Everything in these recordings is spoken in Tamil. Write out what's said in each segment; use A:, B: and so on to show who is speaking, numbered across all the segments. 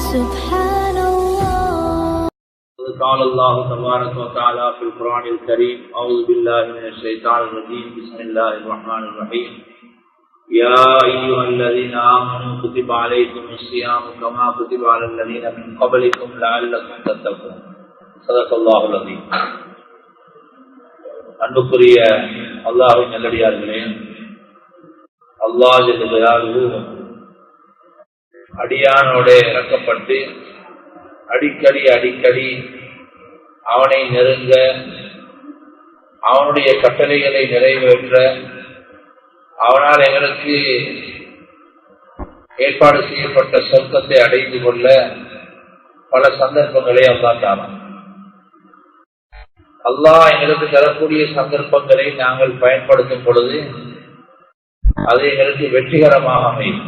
A: سبحان الله.
B: قال الله تبارك وتعالى في القرآن الكريم: أعوذ بالله من الشيطان الرجيم. بسم الله الرحمن الرحيم. يا أيها الذين آمنوا كتب عليكم الصيام كما كتب على الذين من قبلكم لعلكم تتقون. صدق الله العظيم. அன்புக்குரிய அல்லாஹ்வின் நல்லடியார்களே, அல்லாஹ் ஜல்ல ஜலாலுஹு அடியானோட இறக்கப்பட்டு அடிக்கடி அவனை நெருங்க, அவனுடைய கட்டளைகளை நிறைவேற்ற, அவனால் எங்களுக்கு ஏற்பாடு செய்யப்பட்ட சொர்க்கத்தை அடைந்து கொள்ள பல சந்தர்ப்பங்களை அல்லாஹ் தரான். அல்லாஹ் எங்களுக்கு தரக்கூடிய சந்தர்ப்பங்களை நாங்கள் பயன்படுத்தும் பொழுது அது எங்களுக்கு வெற்றிகரமாக அமையும்.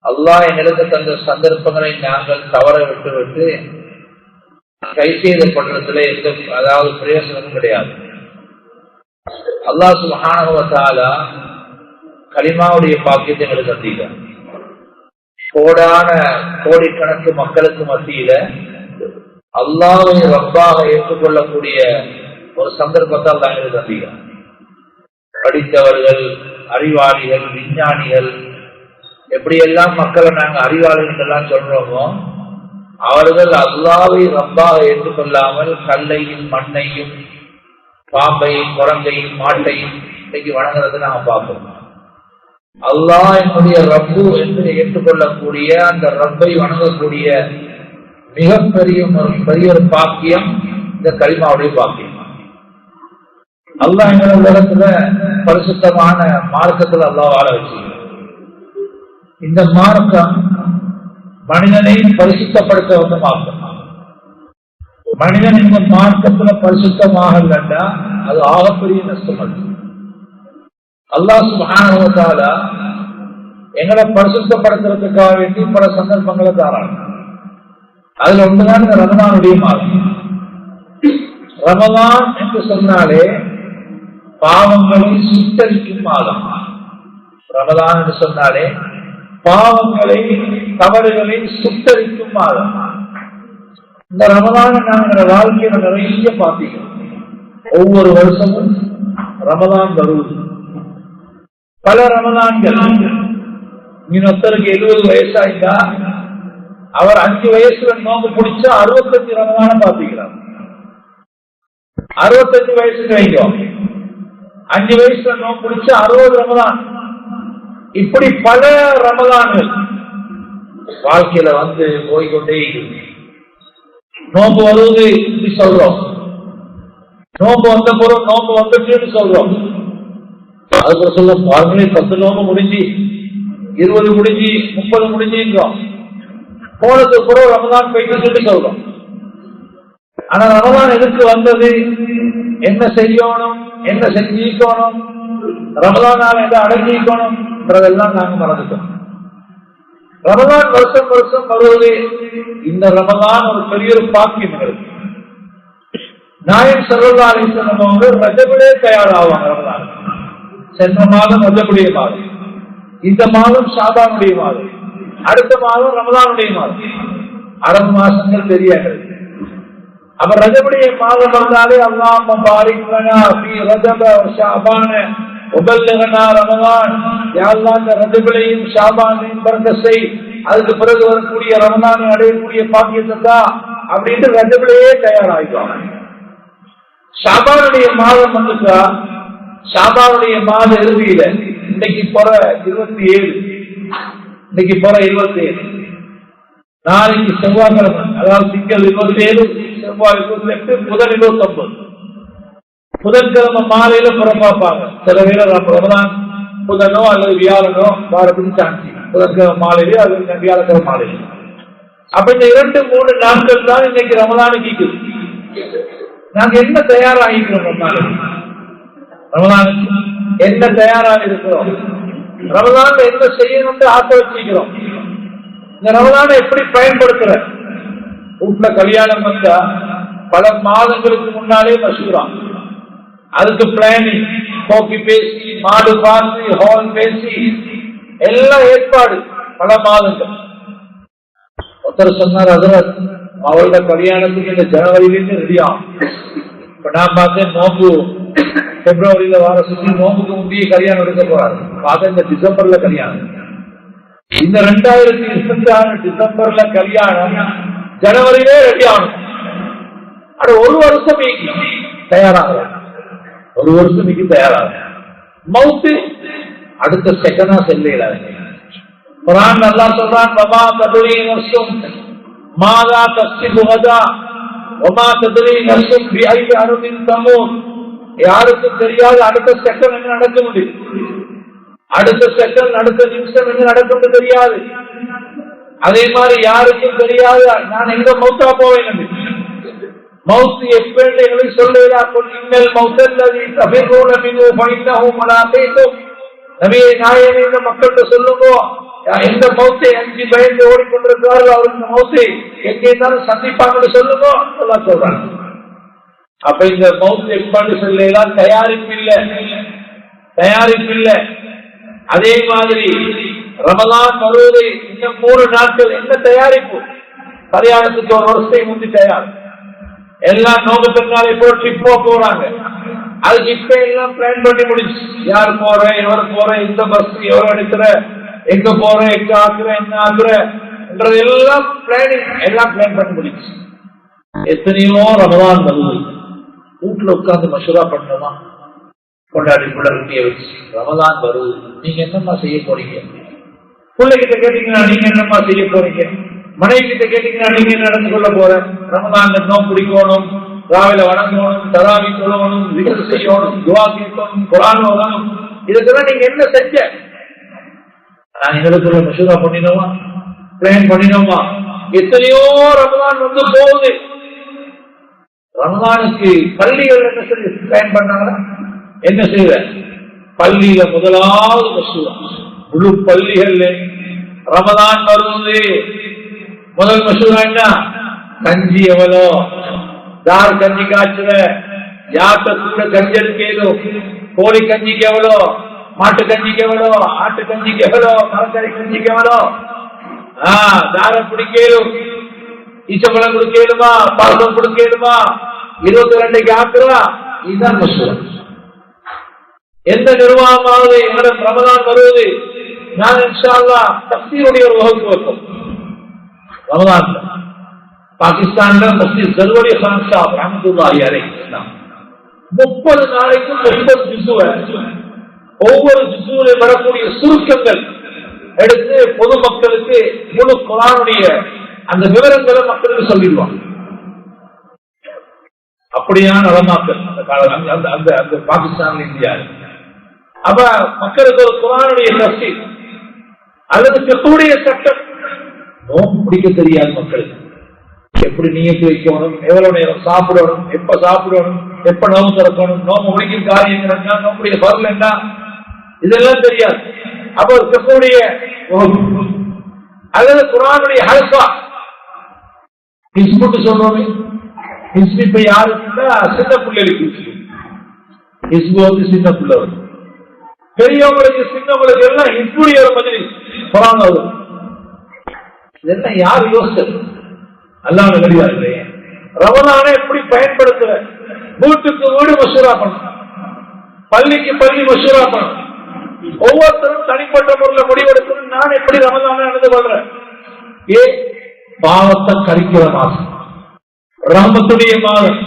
B: அல்லாஹ் எங்களுக்கு தந்த சந்தர்ப்பங்களை நாங்கள் தவற விட்டு கை செய்தப்படுறதுல அதாவது பிரயோசனம் கிடையாது. அல்லாஹ் சுப்ஹானஹு வ தஆலா கலிமாவுடைய பாக்கியத்தை எங்களுக்கு தந்திருக்கிறார். கோடிக்கணக்கு மக்களுக்கு மத்தியில அல்லாஹ்வை ரப்பாக ஏற்றுக்கொள்ளக்கூடிய ஒரு சந்தர்ப்பத்தை அல்லாஹ் எங்களுக்கு தந்திருக்கிறார். படித்தவர்கள், அறிவாளிகள், விஞ்ஞானிகள், எப்படியெல்லாம் மக்களை நாங்கள் அறிவாளிகள் எல்லாம் சொல்றோமோ, அவர்கள் அல்லாஹ்வை ரப்பாக ஏற்றுக்கொள்ளாமல் கல்லையும் மண்ணையும் பாம்பையும் குரங்கையும் மாட்டையும் இன்னைக்கு வணங்குறதை நாங்க பார்க்கிறோம். அல்லாஹ் என்னுடைய ரப்பு என்று ஏற்றுக்கொள்ளக்கூடிய அந்த ரப்பை வணங்கக்கூடிய மிகப்பெரிய ஒரு பாக்கியம் இந்த கலிமாவுடைய பாக்கியம். அல்லாஹ் எங்களை உலகத்துல பரிசுத்தமான மார்க்கத்துல அல்லாஹ் வாழ வச்சுக்கிறார். இந்த மார்க்கம் மனிதனை பரிசுத்தப்படுத்த வந்த மார்க்கம். மனிதன் இந்த மார்க்கத்துல பரிசுத்தமாக இல்லைன்னா அது ஆகப்பெரிய நஷ்டம். அது அல்லாஹ் சுப்ஹானஹு வ தஆலா எங்களை பரிசுத்தப்படுத்துறதுக்காக வேண்டி பல சந்தர்ப்பங்களை தாராங்க. அதுல ஒன்றுதான் இந்த ரமலானுடைய மாதம். ரமலான் என்று சொன்னாலே பாவங்களை சுட்டரிக்கும் மாதம். ரமலான் என்று சொன்னாலே பாவங்களை, தவறுகளை சுட்டரிக்கும் மாதம். இந்த ரமலான நாங்கள் வாழ்க்கையில நிறைய பார்த்திக்கிறோம். ஒவ்வொரு வருஷமும் ரமலான் வருவது. பல ரமலான்கள். இன்னொருத்தருக்கு 70 வயசாயிட்டா அவர் 5 வயசுல நோம்பு பிடிச்சா 65 ரமலான பார்த்திக்கிறார். 65 வயசுக்கு வைக்கும். 5 வயசுல நோம்பு பிடிச்சா 60 ரமலான். இப்படி பல ரமலான்கள் வாழ்க்கையில வந்து போய்கொண்டே இருக்கு. நோம்பு வருவது இப்படி சொல்றோம், நோம்பு வந்த பொருள் நோம்பு வந்துட்டு சொல்றோம். அதுக்கு சொல்ல பாருங்களே, 10 நோம்பு முடிஞ்சு 20 முடிஞ்சு 30 முடிஞ்சுன்றோம். போனதுக்கு பிறகு ரமலான் போயிட்டு சொல்றோம். ஆனா ரமலான் எதுக்கு வந்தது, என்ன செய்யணும், என்ன செஞ்சிக்கணும், ரமலானால எதை அடங்கிக்கணும்ன்றதெல்லாம் நாங்க மறந்துட்டோம். ரமலான் வருஷம் வருவது. இந்த ரமலான் ஒரு பெரிய ஒரு பாக்கியம் இருக்கு. நாயகம் ஸல்லல்லாஹு அலைஹி வஸல்லம் அவங்க ரஜபிலே தயாராவாங்க. ரமலான் சென்ற மாதம் ரஜபுடைய மாதம், இந்த மாதம் ஷாபானுடைய மாதம், அடுத்த மாதம் ரமலானுடைய மாதம். அரபு மாசங்கள் தெரியாது. அப்ப ரஜபுடைய மாதம் வந்தாலே அல்லாஹும்ம பாரிக் லனா ஃபீ ரஜப வ ஷஅபான உபல்லிகனா ரமலான், யா அல்லாஹ் இந்த ரஜபுலையும் ஷாபானையும் பரக்கத் செய், அதுக்கு பிறகு வரக்கூடிய ரமலானை அடையக்கூடிய பாக்கியத்தை தான் அப்படின்னு ரஜபுலையே தயாராகிடுவாங்க. ஷாபானுடைய மாதம் வந்துட்டா, ஷாபானுடைய மாத இறுதியில இன்னைக்கு போற 27, இன்னைக்கு போற 27, நாளைக்கு செவ்வாய்க்கிழமை, அதாவது திங்கள் 27, செவ்வாய் 28, புதன் 29. புதன்கிழமை மாலையில புறப்பாப்பாங்க. சில வேளை ரமலான் புதனோ அல்லது வியாழனோ வாரத்துக்கு சாட்சி, புதன்கிழமை மாலையிலோ அல்லது வியாழக்கிழமை மாலையில. அப்ப இந்த 2-3 நாட்கள் தான் இன்னைக்கு ரமலானுக்கு இருக்குது. நாங்க என்ன தயாராகிக்கிறோம் ரமலானுக்கு? என்ன தயாராக இருக்கிறோம்? ரமலான் என்ன செய்யணும்னு ஆசை வச்சுக்கிறோம். இந்த ரமலானை எப்படி பயன்படுத்துற? வீட்டுல கல்யாணம் வந்தா பல மாதங்களுக்கு முன்னாலே மசூரா, அதுக்கு பிளானிங், போக்கி பேசி, மாடு பார்த்து, ஹால் பேசி, எல்லாம் ஏற்பாடு பல மாதங்கள். ஒருத்தர் சொன்னார், அதில் அவளோட கல்யாணத்துக்கு இந்த ஜனவரியிலேருந்து ரெடி ஆகும். இப்ப நான் பார்த்தேன், நோம்பு பிப்ரவரியில வார சுற்றி நோம்புக்கு முந்தைய கல்யாணம் எடுக்க போறாரு. பார்த்தா இந்த டிசம்பர்ல கல்யாணம். இந்த 2026 டிசம்பர்ல கல்யாணம், ஜனவரியிலே ரெடி ஆகணும். அது ஒரு வருஷம் தயாராக, ஒரு வருஷம் தயாராக. மவுத்து அடுத்த செகண்டா செல்ல. குர்ஆன் நல்லா சொல்றான், வமா தத்ரி நஃப்ஸும் மாதா தக்ஸிபு கதா வமா தத்ரி நஃப்ஸும் பிஐ அர்தின் தமூத். யாருக்கும் தெரியாது அடுத்த செகண்ட் என்ன நடக்க முடியும், அடுத்த செகண்ட் அடுத்த நிமிஷம் என்ன நடக்கும் தெரியாது. அதே மாதிரி யாருக்கும் தெரியாது நான் எங்க மௌத்தா போவேன். மௌத்து எப்பன்னு எங்களுக்கு சொல்லலா. இன்னல் மௌத்தல்லதி தஃபிரூன மின்ஹு ஃபஇன்னஹு முலாகீகும். நபியே நாயகமே, இந்த மக்கள்கிட்ட சொல்லுங்க, எந்த மௌத்தை அஞ்சி பயந்து ஓடிக்கொண்டிருக்கிறார்கள் அவர் இந்த மௌத்தை எங்கே இருந்தாலும் சந்திப்பாங்கன்னு சொல்லுங்க. அல்லாஹ் சொல்றாங்க. அப்ப இந்த மௌத்து எப்பன்னு சொல்லலாம், தயாரிப்பு இல்லை. அதே மாதிரி ரமலான் வருவது இன்னும் 3 நாட்கள். என்ன தயாரிப்பு? கல்யாணத்துக்கு ஒரு வருஷத்தை முந்தி தயார். எல்லாம் நோக்கு பெருநாளை போய் ட்ரிப்போ போறாங்க. அதுக்கு இப்ப எல்லாம் பிளான் பண்ணி முடிச்சு, யார் போற, எவர் போற, இந்த பஸ் எவர் எடுக்கிற, எங்க போற, எங்க ஆக்குற, என்ன ஆக்குற என்றது எல்லாம் பிளானிங், எல்லாம் பிளான் பண்ணி முடிச்சு. எத்தனையோ ரமலான் வருது, வீட்டுல உட்கார்ந்து மசூரா பண்ணணுமா, கொண்டாடி பிள்ளைகிட்டே வச்சு ரமலான் வருது, நீங்க என்னம்மா செய்ய போறீங்க? பிள்ளைகிட்ட கேட்டீங்கன்னா நீங்க என்னம்மா செய்ய போறீங்க? மனைவி கிட்ட கேட்டீங்கன்னா நீங்க என்ன நடந்து கொள்ள போற? ரமலான் நோம்பு பிடிக்கணும், ராவில வணங்கணும், தராவி சொல்லணும், விக்ர் செய்யணும், துவா கேட்கணும், குர்ஆன் ஓதணும். இதுக்கெல்லாம் நீங்க என்ன செஞ்ச? நான் எங்களுக்குள்ள மசூரா பண்ணினோமா, பிளான் பண்ணினோமா? எத்தனையோ ரமலான் வந்து போகுது. ரமலானுக்கு பள்ளிகள் என்ன சொல்லி பிளான் பண்ணாங்களா? என்ன செய்யற? பள்ளியில முதலாவது மசூரா, முழு பள்ளிகள்ல ரமலான் வருவது முதல் மசூரா என்ன? கஞ்சி எவ்வளோ, யார் கஞ்சி காய்ச்சுற, யார்கிட்ட கூட கஞ்சல் கேளும், கோழி கஞ்சிக்கு எவ்வளோ, மாட்டு கஞ்சிக்கு எவ்வளோ, ஆட்டு கஞ்சிக்கு எவ்வளோ, மரக்கறி கஞ்சிக்கு எவ்வளோ, தார பிடிக்கலும், ஈச்சப்பழம் கொடுக்கலுமா, பாசம் கொடுக்கலுமா, 22க்கு ஆக்குறா. இதுதான் மசூரா. எந்த நிர்வாகமாவது எங்களோட ரமலான் வருவது, நான் இன்ஷா அல்லாஹ் தஃசீருடைய ஒரு வகுப்பு வைப்போம். ரமலான் பாகிஸ்தான்ல முஃப்தி ஜல்வரி கான் சாஹிப் ரஹ்மத்துல்லாஹி அலைஹி 30 நாளைக்கு 30 ஜுஸுவை, ஒவ்வொரு ஜுஸுவிலும் வரக்கூடிய சுருக்கங்கள் எடுத்து பொதுமக்களுக்கு முழு குர்ஆனுடைய அந்த விவரங்களை மக்களுக்கு சொல்லிடுவாங்க. அப்படியான நலமாக்கள் அந்த காலம் அந்த பாகிஸ்தான்ல, இந்தியாவில். அப்ப மக்களுக்கு ஒரு குர்ஆனுடைய தஃசீர் அல்லது ஃபிக்ஹுடைய சட்டம் நோம்பு பிடிக்க தெரியாது மக்களுக்கு. எப்படி நியத்து வைக்கணும், எவ்வளவு நேரம் சாப்பிடணும், எப்ப சாப்பிடணும், எப்ப நோம்பு திறக்கணும், நோம்பு முடிக்கும் காரியம் என்ன, நோம்புடைய பருள் என்ன, இதெல்லாம் தெரியாது. அப்ப ஒரு ஃபிக்ஹுடைய அல்லது குர்ஆனுடைய ஹல்கா ஹிஸ்புன்னு சொல்றோமே, ஹிஸ்பு இப்ப யாருக்குன்னா சின்ன பிள்ளைகளுக்கு ஹிஸ்பு வந்து சின்ன பிள்ளை, பெரியவங்களுக்கு சின்னவங்களுக்கு எல்லாம் ஹிஸ்புடைய ஒரு மஜ்லிஸ் குர்ஆன் வரும். இதெல்லாம் யார் யோசிச்சது? அல்லாஹ் நல்லடியார்களே, ரமலானை எப்படி பயன்படுத்துற? வீட்டுக்கு வீடு மசூரா பண்ணணும், பள்ளிக்கு பள்ளி மசூரா பண்ணணும். ஒவ்வொருத்தரும் தனிப்பட்ட முறையில் முடிவெடுக்கணும், நான் எப்படி ரமலானை நடந்து கொள்றேன். பாவத்தை கரிக்கிற மாசம், ரஹ்மத்துடைய மாதம்,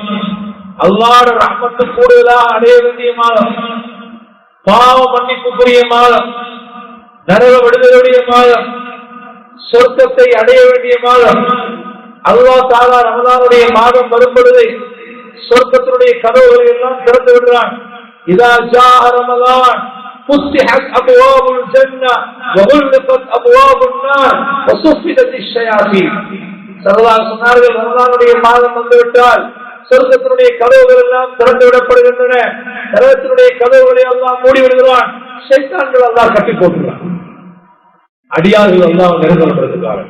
B: அல்லாஹ்வுடைய ரஹ்மத்து கூடுதலாக அடைய வேண்டிய மாதம், பாவ மன்னிப்புக்குரிய மாதம், நரக விடுதலுடைய மாதம், சொர்க்கத்தை அடைய வேண்டிய மாதம். அல்லாஹ் தஆலா ரமலானுடைய மாதம் வரும்பொழுது சொர்க்கத்தினுடைய கதவுகளை எல்லாம் திறந்து விடுறான். இதா ஜாஅ ரமலான் ஃபுத்திஹத் அப்வாபுல் ஜன்னah வகுல்லிகத் அப்வாபுன் நார் வசுஃபிதத்திஷ் ஷயாத்தீன். ஸல்லல்லாஹு அலைஹி வஸல்லம் ரமலானுடைய மாதம் வந்துவிட்டால் சொர்க்கத்தினுடைய கதவுகள் எல்லாம் திறந்து விடப்படுகின்றன, நரகத்தினுடைய கதவுகளை அல்லாஹ் மூடி விடுகிறான், ஷைத்தான்கள் அல்லாஹ் கட்டி போட்டுகிறான். அடியார்கள் அல்லாஹ் நெருங்கப்படுவதற்காக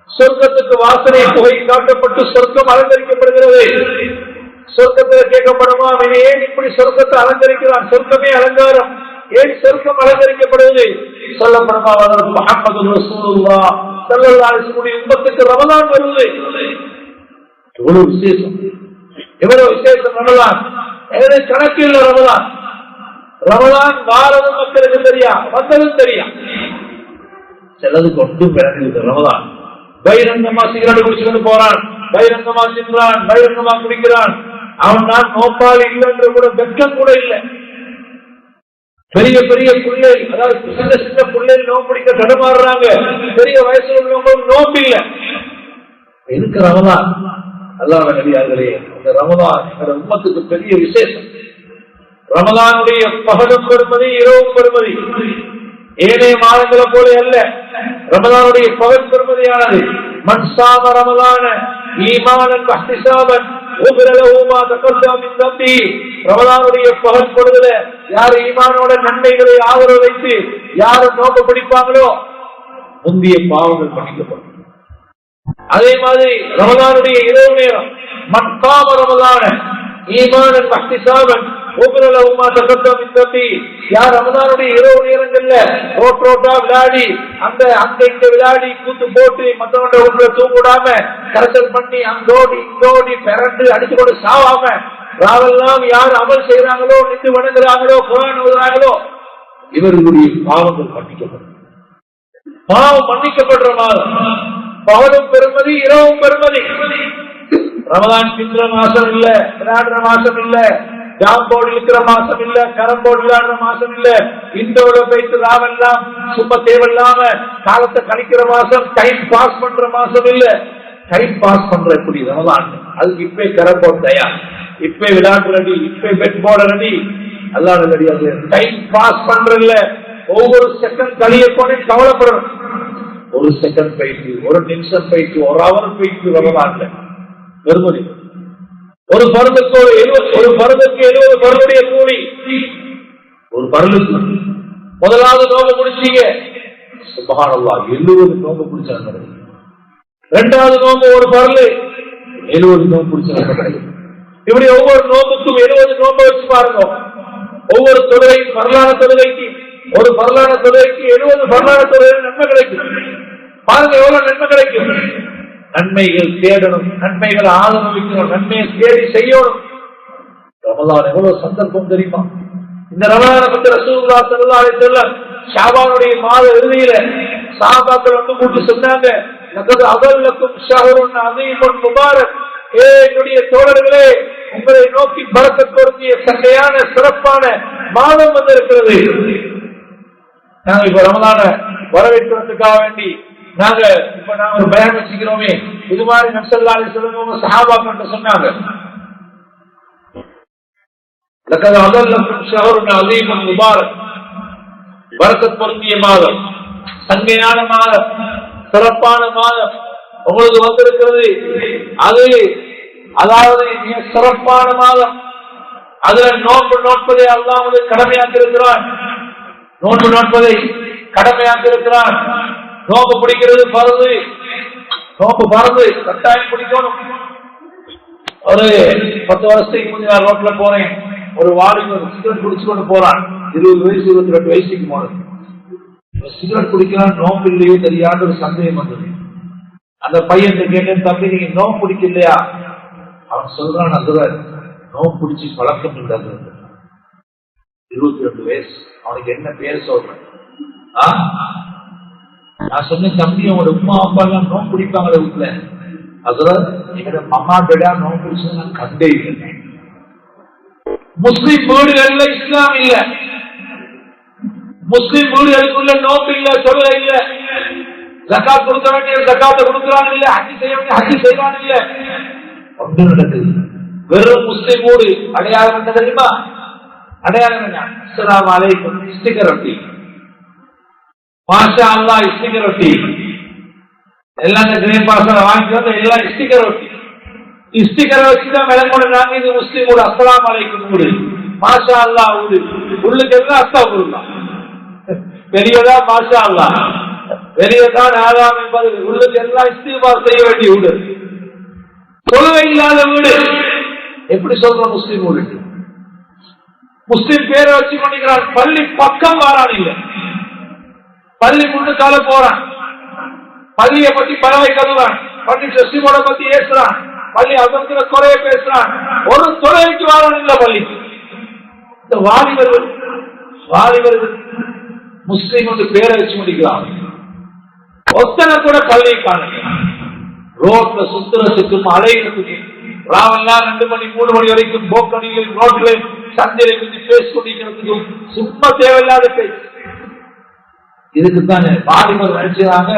B: சொர்க்கத்துக்கு வாசனை புகை காட்டப்பட்டு சொர்க்கம் அலங்கரிக்கப்படுகிறது. சொர்க்கத்தில் கேட்கப்படுமா, அவன் ஏன் இப்படி சொர்க்கத்தை அலங்கரிக்கிறான்? சொர்க்கமே அலங்காரம், ஏன் சொர்க்கம் அலங்கரிக்கப்படுவது? சொல்லப்படுமா, முஹம்மது ரசூலுல்லாஹ் ஸல்லல்லாஹு அலைஹி வஸல்லம் உம்மத்துக்கு ரமலான் வருது. எவ்வளவு விசேஷம், எவ்வளவு விசேஷம் ரமலான். எது கணக்கில் ரமலான். ரமலான் வாரதும் மக்களுக்கு தெரியா, வந்ததும் தெரியா. சிலதுக்கு ஒன்றும் விளங்குது. ரமலான் பகிரங்கமா சிகரெட் குடிச்சுட்டு போறான், பகிரங்கமா தின்றான், பகிரங்கமா குடிக்கிறான். அவன் நான் நோப்பாளி இல்லைன்ற கூட வெட்கம் கூட இல்லை. பெரிய பெரிய பிள்ளை, அதாவது சின்ன சின்ன பிள்ளைகள் நோம்பு பிடிக்க தடுமாறுறாங்க. பெரிய வயசுல உள்ளவங்க நோம்பு இல்லை. எதுக்கு ரமலான்? அல்லாஹ் நபியார்களே, இந்த ரமலான் என்ற உம்மத்துக்கு பெரிய விசேஷம். ரமலானுடைய பகலும் பெருமதி, இரவும் பெருமதி. ஏனைய மாதங்களை போல அல்ல. ரமலானுடைய பகல் பெருமதியானது. மன் ஸாம ரமலான ஈமானன் வஹ்திஸாபன் குஃபிர லஹு மா தகத்தம மின் தம்பி. ரமலானுடைய பகல் பொழுதுல யார் ஈமானோட நன்மைகளை ஆதரவு வைத்து யார் நோன்பு பிடிப்பாங்களோ முந்திய பாவங்கள் மன்னிக்கப்படும். அதே மாதிரி ரமலானுடைய இரவு நேரம் மன் ஸாம ரமலான ஈமானன் வஹ்திஸாபன் குஃபிர லஹு மா தகத்தம மின் தம்பி. யார் ரமலானுடைய இரவு நேரங்கள்ல ரோட்டா விளையாடி அங்க இங்க விளையாடி கூத்து போட்டு மற்றவங்க உள்ள தூங்கிடாம கரைச்சல் பண்ணி அங்கோடி இங்கோடி பிறண்டு அடிச்சு கொண்டு சாவாம ராவெல்லாம் யார் அமல் செய்யறாங்களோ, நின்று வணங்குறாங்களோ, குர்ஆன் ஓதுறாங்களோ இவர்களுடைய பாவங்கள் மன்னிக்கப்படும். பாவம் மன்னிக்கப்படுற மாதம். பகலும் பெருமதி, இரவும் பெருமதி. ரமலான் பின்ற மாசம் இல்ல, விளையாடுற மாசம் இல்ல, ஜாம்போடு இருக்கிற மாசம் இல்ல, கரம்போடு விளையாடுற மாசம் இல்ல, இந்தோட போயிட்டு ராவெல்லாம் சும்மா தேவையில்லாம காலத்தை கழிக்கிற மாசம், டைம் பாஸ் பண்ற மாசம் இல்ல. டைம் பாஸ் பண்ற எப்படி ரமலான்? அதுக்கு இப்பே கரம்போர்டு தயார், இப்பே விளையாட்டு ரெடி, இப்பே பெட் போர்டு ரெடி. அல்லாஹ் ரெடியாது. டைம் பாஸ் பண்றதுல ஒவ்வொரு செகண்ட் கழிய போனே கவலைப்படுறோம். ஒரு செகண்ட் போயிட்டு, ஒரு நிமிஷம் போயிட்டு, ஒரு அவர் போயிட்டு ரமலான்ல பெருமதி. ஒரு பருந்துக்கு ஒரு பருந்துக்கு 70 பருந்துடைய கூலி. ஒரு பருந்துக்கு முதலாவது நோம்பு முடிச்சீங்க, சுப்ஹானல்லாஹ் 70 நோம்பு பிடிச்சாங்க. இரண்டாவது நோம்பு ஒரு பருளு 70 நோம்பு பிடிச்சாங்க. இப்படி ஒவ்வொரு நோம்புக்கும் 70 நோம்பு வச்சு பாருங்க. ஒவ்வொரு தொழுகை பரலான தொழுகைக்கு, ஒரு பரலான தொழுகைக்கு 70 பரலான தொழுகை நன்மை கிடைக்கும். பாருங்க எவ்வளவு நன்மை கிடைக்கும். நன்மைகள் தேடணும், நன்மைகள் ஆதரவு வைக்கணும், நன்மையை தேடி செய்யணும். ரமலான் எவ்வளவு சந்தர்ப்பம் தெரியுமா? இந்த ரமலானை பத்தி ரசூலுல்லாஹி ஸல்லல்லாஹு அலைஹி வஸல்லம் ஷாபானுடைய மாத இறுதியில சஹாபாக்கள் வந்து கூட்டி சொன்னாங்க, லகத் அஸல்லக்கும் ஷஹ்ருன் அஸீமுன் முபாரக். என்னுடைய தோழர்களே, உங்களை நோக்கி பரக்கத் பொருந்திய சங்கையான சிறப்பான மாதம் வந்து இருக்கிறது. நாங்க இப்ப ரமலானை வரவேற்கிறதுக்காக வேண்டி நாங்க ஒரு பயான் வச்சுக்கிறோமே, இது மாதிரி நபி ஸல்லல்லாஹு அலைஹி வஸல்லம் சஹாபாக்கள் சொன்னாங்க, லகத் அஸல்லக்கும் ஷஹ்ருன் அஸீமுன் முபாரக். பரக்கத் பொருந்திய மாதம், சங்கையான மாதம், சிறப்பான மாதம் உங்களுக்கு வந்திருக்கிறது. அது அதாவது மிக சிறப்பான மாதம். அதுல நோன்பு நோட்பதை அல்லாஹ் வந்து கடமையாக்கி இருக்கிறான். நோன்பு நோட்பதை கடமையாக்கி இருக்கிறான். நோம்பு பிடிக்கிறது பரது, நோம்பு பரது கட்டாயம் பிடிக்கணும். ஒரு 10 வருஷத்துக்கு முன்னாடி நான் ரோட்ல போறேன், ஒரு வாலிபர் சிகரெட் குடிச்சு கொண்டு போறான். 20 வயசு 22 வயசுக்கு போனது. சிகரெட் குடிக்கிறான், நோம்பு இல்லையே தெரியாத ஒரு சந்தேகம் வந்தது. அந்த பையன் கேட்டேன், தம்பி நீங்க நோம்பு பிடிக்கலையா? அவன் சொல்றான், அதுதான் நோம்பு பிடிச்சி பழக்கம் இல்லை. 22 வயசு, அவனுக்கு என்ன பேர் சொல்றேன்? நான் சொன்னேன், தம்பி அவனோட உமா அப்பா எல்லாம் நோம்பு பிடிப்பாங்களே வீட்டுல, அதுதான் எங்க அம்மா பேடா நோம்பு பிடிச்சு நான் கண்டே இல்லை. முஸ்லிம் வீடுகள்ல இஸ்லாம் இல்ல, முஸ்லிம் வீடுகளுக்குள்ள நோம்பு இல்ல, சொல்ல இல்ல, ஜகாத் கொடுக்க வேண்டிய ஜகாத்தை கொடுக்கிறாங்க இல்ல, ஹஜ் செய்ய வேண்டிய ஹஜ் செய்வாங்க இல்ல. ஒன்று நடக்குது. வெறும் முஸ்லிம் வீடு அடையாளம் என்ன தெரியுமா? அடையாளம் என்ன? அஸ்ஸலாமு அலைக்கும் ஸ்டிக்கர் ஒட்டி, மாஷா அல்லாஹ் ஸ்டிக்கர் ஒட்டி, எல்லாம் இந்த கிரீன் பாஸ்ல வாங்கி வந்து எல்லாம் ஸ்டிக்கர் ஒட்டி, ஸ்டிக்கர் வச்சுதான் விளங்கோட நாங்க இது முஸ்லிம் வீடு, அஸ்ஸலாமு அலைக்கும் வீடு, மாஷா அல்லாஹ் வீடு, உள்ளுக்கு எல்லாம் அஸ்தக்ஃபிருல்லாஹ், பெரியதா மாஷா அல்லாஹ், பெரியதான் ஆதாம் என்பது, உள்ளுக்கு எல்லாம் இஸ்திக்பார் செய்ய வேண்டிய வீடு, தொழுகை இல்லாத வீடு. எப்படி சொல்றோம் முஸ்லிம் வீடு? முஸ்லிம் பேரை வச்சு கொண்டிருக்கிறான். பள்ளி பக்கம் வாரான் இல்ல, பள்ளி முன்னுக்கால போறான், பள்ளியை பத்தி பறவை கருவான், பள்ளி டெஸ்டிமோட பத்தி ஏசுறான், பள்ளி அதற்கு குறைய பேசுறான். ஒரு தொலைக்கு வாழணும் இல்ல பள்ளி. இந்த வாலிபர்கள் முஸ்லீம் வந்து பேரை வச்சு முடிக்கலாம். ஒத்தனை கூட பள்ளியை காணுங்க. ரோட்ல சுத்துறதுக்கும் அலைகிறதுக்கு ராவெல்லாம் 2 மணி 3 மணி வரைக்கும் போக்கணியில் ரோட்ல சந்தையில பத்தி பேசிக்கொண்டிருக்கிறதுக்கும் சும்மா தேவையில்லாத பேச்சு. இதுக்குத்தானே வாலிபர் நினைச்சாங்க,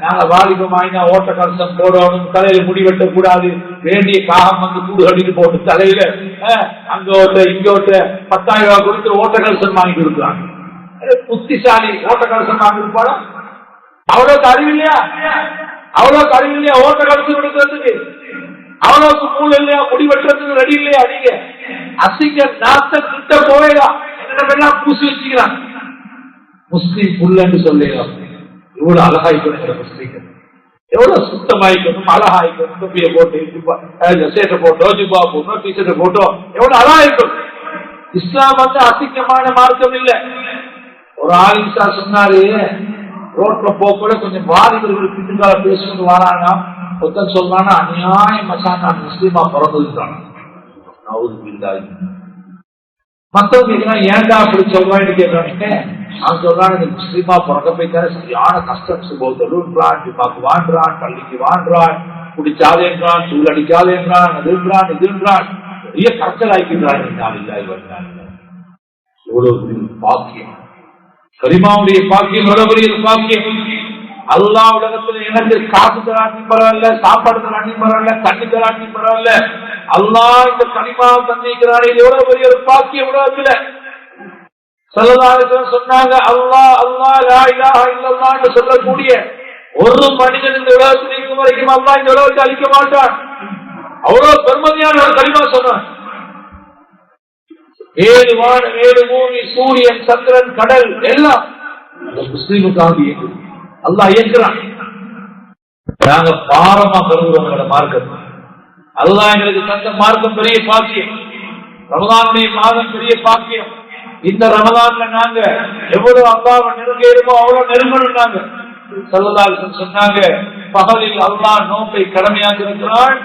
B: நாங்க வாலிபம் ஆயினா ஓட்ட கலசம் போடணும், தலையில முடி வெட்ட கூடாது, வேண்டிய காகம் வந்து கூடு கட்டிட்டு போட்டு தலையில அங்க ஓட்ட இங்க ஓட்ட 10,000 ரூபாய் கொடுத்து ஓட்ட கலசம் வாங்கி கொடுக்குறாங்க. புத்திசாலி ஓட்ட கலசம் வாங்கி கொடுப்பாடா? அவ்வளவுக்கு அறிவில்லையா? அவ்வளவுக்கு அறிவில்லையா ஓட்ட கலசம் கொடுக்கறதுக்கு? அவ்வளவுக்கு மூளை இல்லையா முடி வெட்டுறதுக்கு ரெடி இல்லையா? நீங்க அசிங்க நாத்த கிட்ட போயிடலாம், என்னெல்லாம் பூசி வச்சுக்கிறாங்க. முஸ்லீம் புல்லன்னு சொல்லிடலாம். எவ்வளவு அழகாய்க்கணும் முஸ்லீம்கள், எவ்வளவு சுத்தமாய்க்கணும், அழகாய்க்கணும். தொப்பியை போட்டு சேட்டை போட்டோ ஜிப்பா போட்டோ டீஷர்ட்டை போட்டோ எவ்வளவு அழகாய்க்கணும். இஸ்லாம் வந்து அசிங்கமான மார்க்கம் இல்லை. ஒரு ஆலிம்சா சொன்னாரு, ரோட்ல போக்குள்ள கொஞ்சம் வாலிபர்கள் பின்னுக்கால பேசிட்டு வராங்க. ஒருத்தன் சொல்றானா, அநியாயம் மசான் நான் முஸ்லீமா பிறந்துட்டான். மத்தவங்க ஏன்டா அப்படி சொல்றான்னு கேட்கறாங்க. நான் சொல்றான், எனக்கு முஸ்லீமா பிறக்க போய்த்தாரு சரியான கஷ்டம். சுபோத்தலுன்றான், ஜிமாக்கு வாண்டுறான், பள்ளிக்கு வாண்டுறான், குடிச்சாலேன்றான், சூழ் அடிக்காலேன்றான், அதுன்றான் இதுன்றான், பெரிய கரைச்சல் ஆக்கின்றான். எவ்வளவு பாக்கியம், கரிமாவுடைய பாக்கியம், எவ்வளவு பெரிய பாக்கியம். அல்லா உலகத்துல எனக்கு காசு தராட்டி பரவாயில்ல, சாப்பாடு தராட்டி பரவாயில்ல, தண்ணி தராட்டி பரவாயில்ல, அல்லா இந்த கனிமாவை தந்திக்கிறான். இது எவ்வளவு பெரிய ஒரு பாக்கியம் உலகத்துல. ஸல்லல்லாஹு அலைஹி வஸல்லம் சொன்னாங்க, அல்லாஹ் அல்லாஹ் லா இலாஹா இல்லல்லாஹ் என்று சொல்லக்கூடிய ஒரு மனிதன் இந்த உலகத்தில் இருக்கும் வரைக்கும் அல்லாஹ் இந்த உலகத்தை அழிக்க மாட்டான். அவ்வளவு பெருமதியான ஒரு கலிமா சொன்னான். 7 வானம் 7 பூமி சூரியன் சந்திரன் கடல் எல்லாம் முஸ்லீமுக்காக அல்லாஹ் இயக்குறான். நாங்க பாரமா கருதுறோம் மார்க்கம். அல்லாஹ் எங்களுக்கு தந்த மார்க்கம் பெரிய பாக்கியம். ரமலானுடைய மாதம் பெரிய பாக்கியம். இந்த ரமலான்ல நாங்க எவ்வளவு அல்லாஹ்வை நெருங்கிடுமோ அவ்வளவு நெருங்கணும்னாங்க. ஸல்லல்லாஹு அலைஹி வஸல்லம் சொன்னாங்க, பகலில் அல்லாஹ் நோன்பை கடமையாக இருக்கிறான்,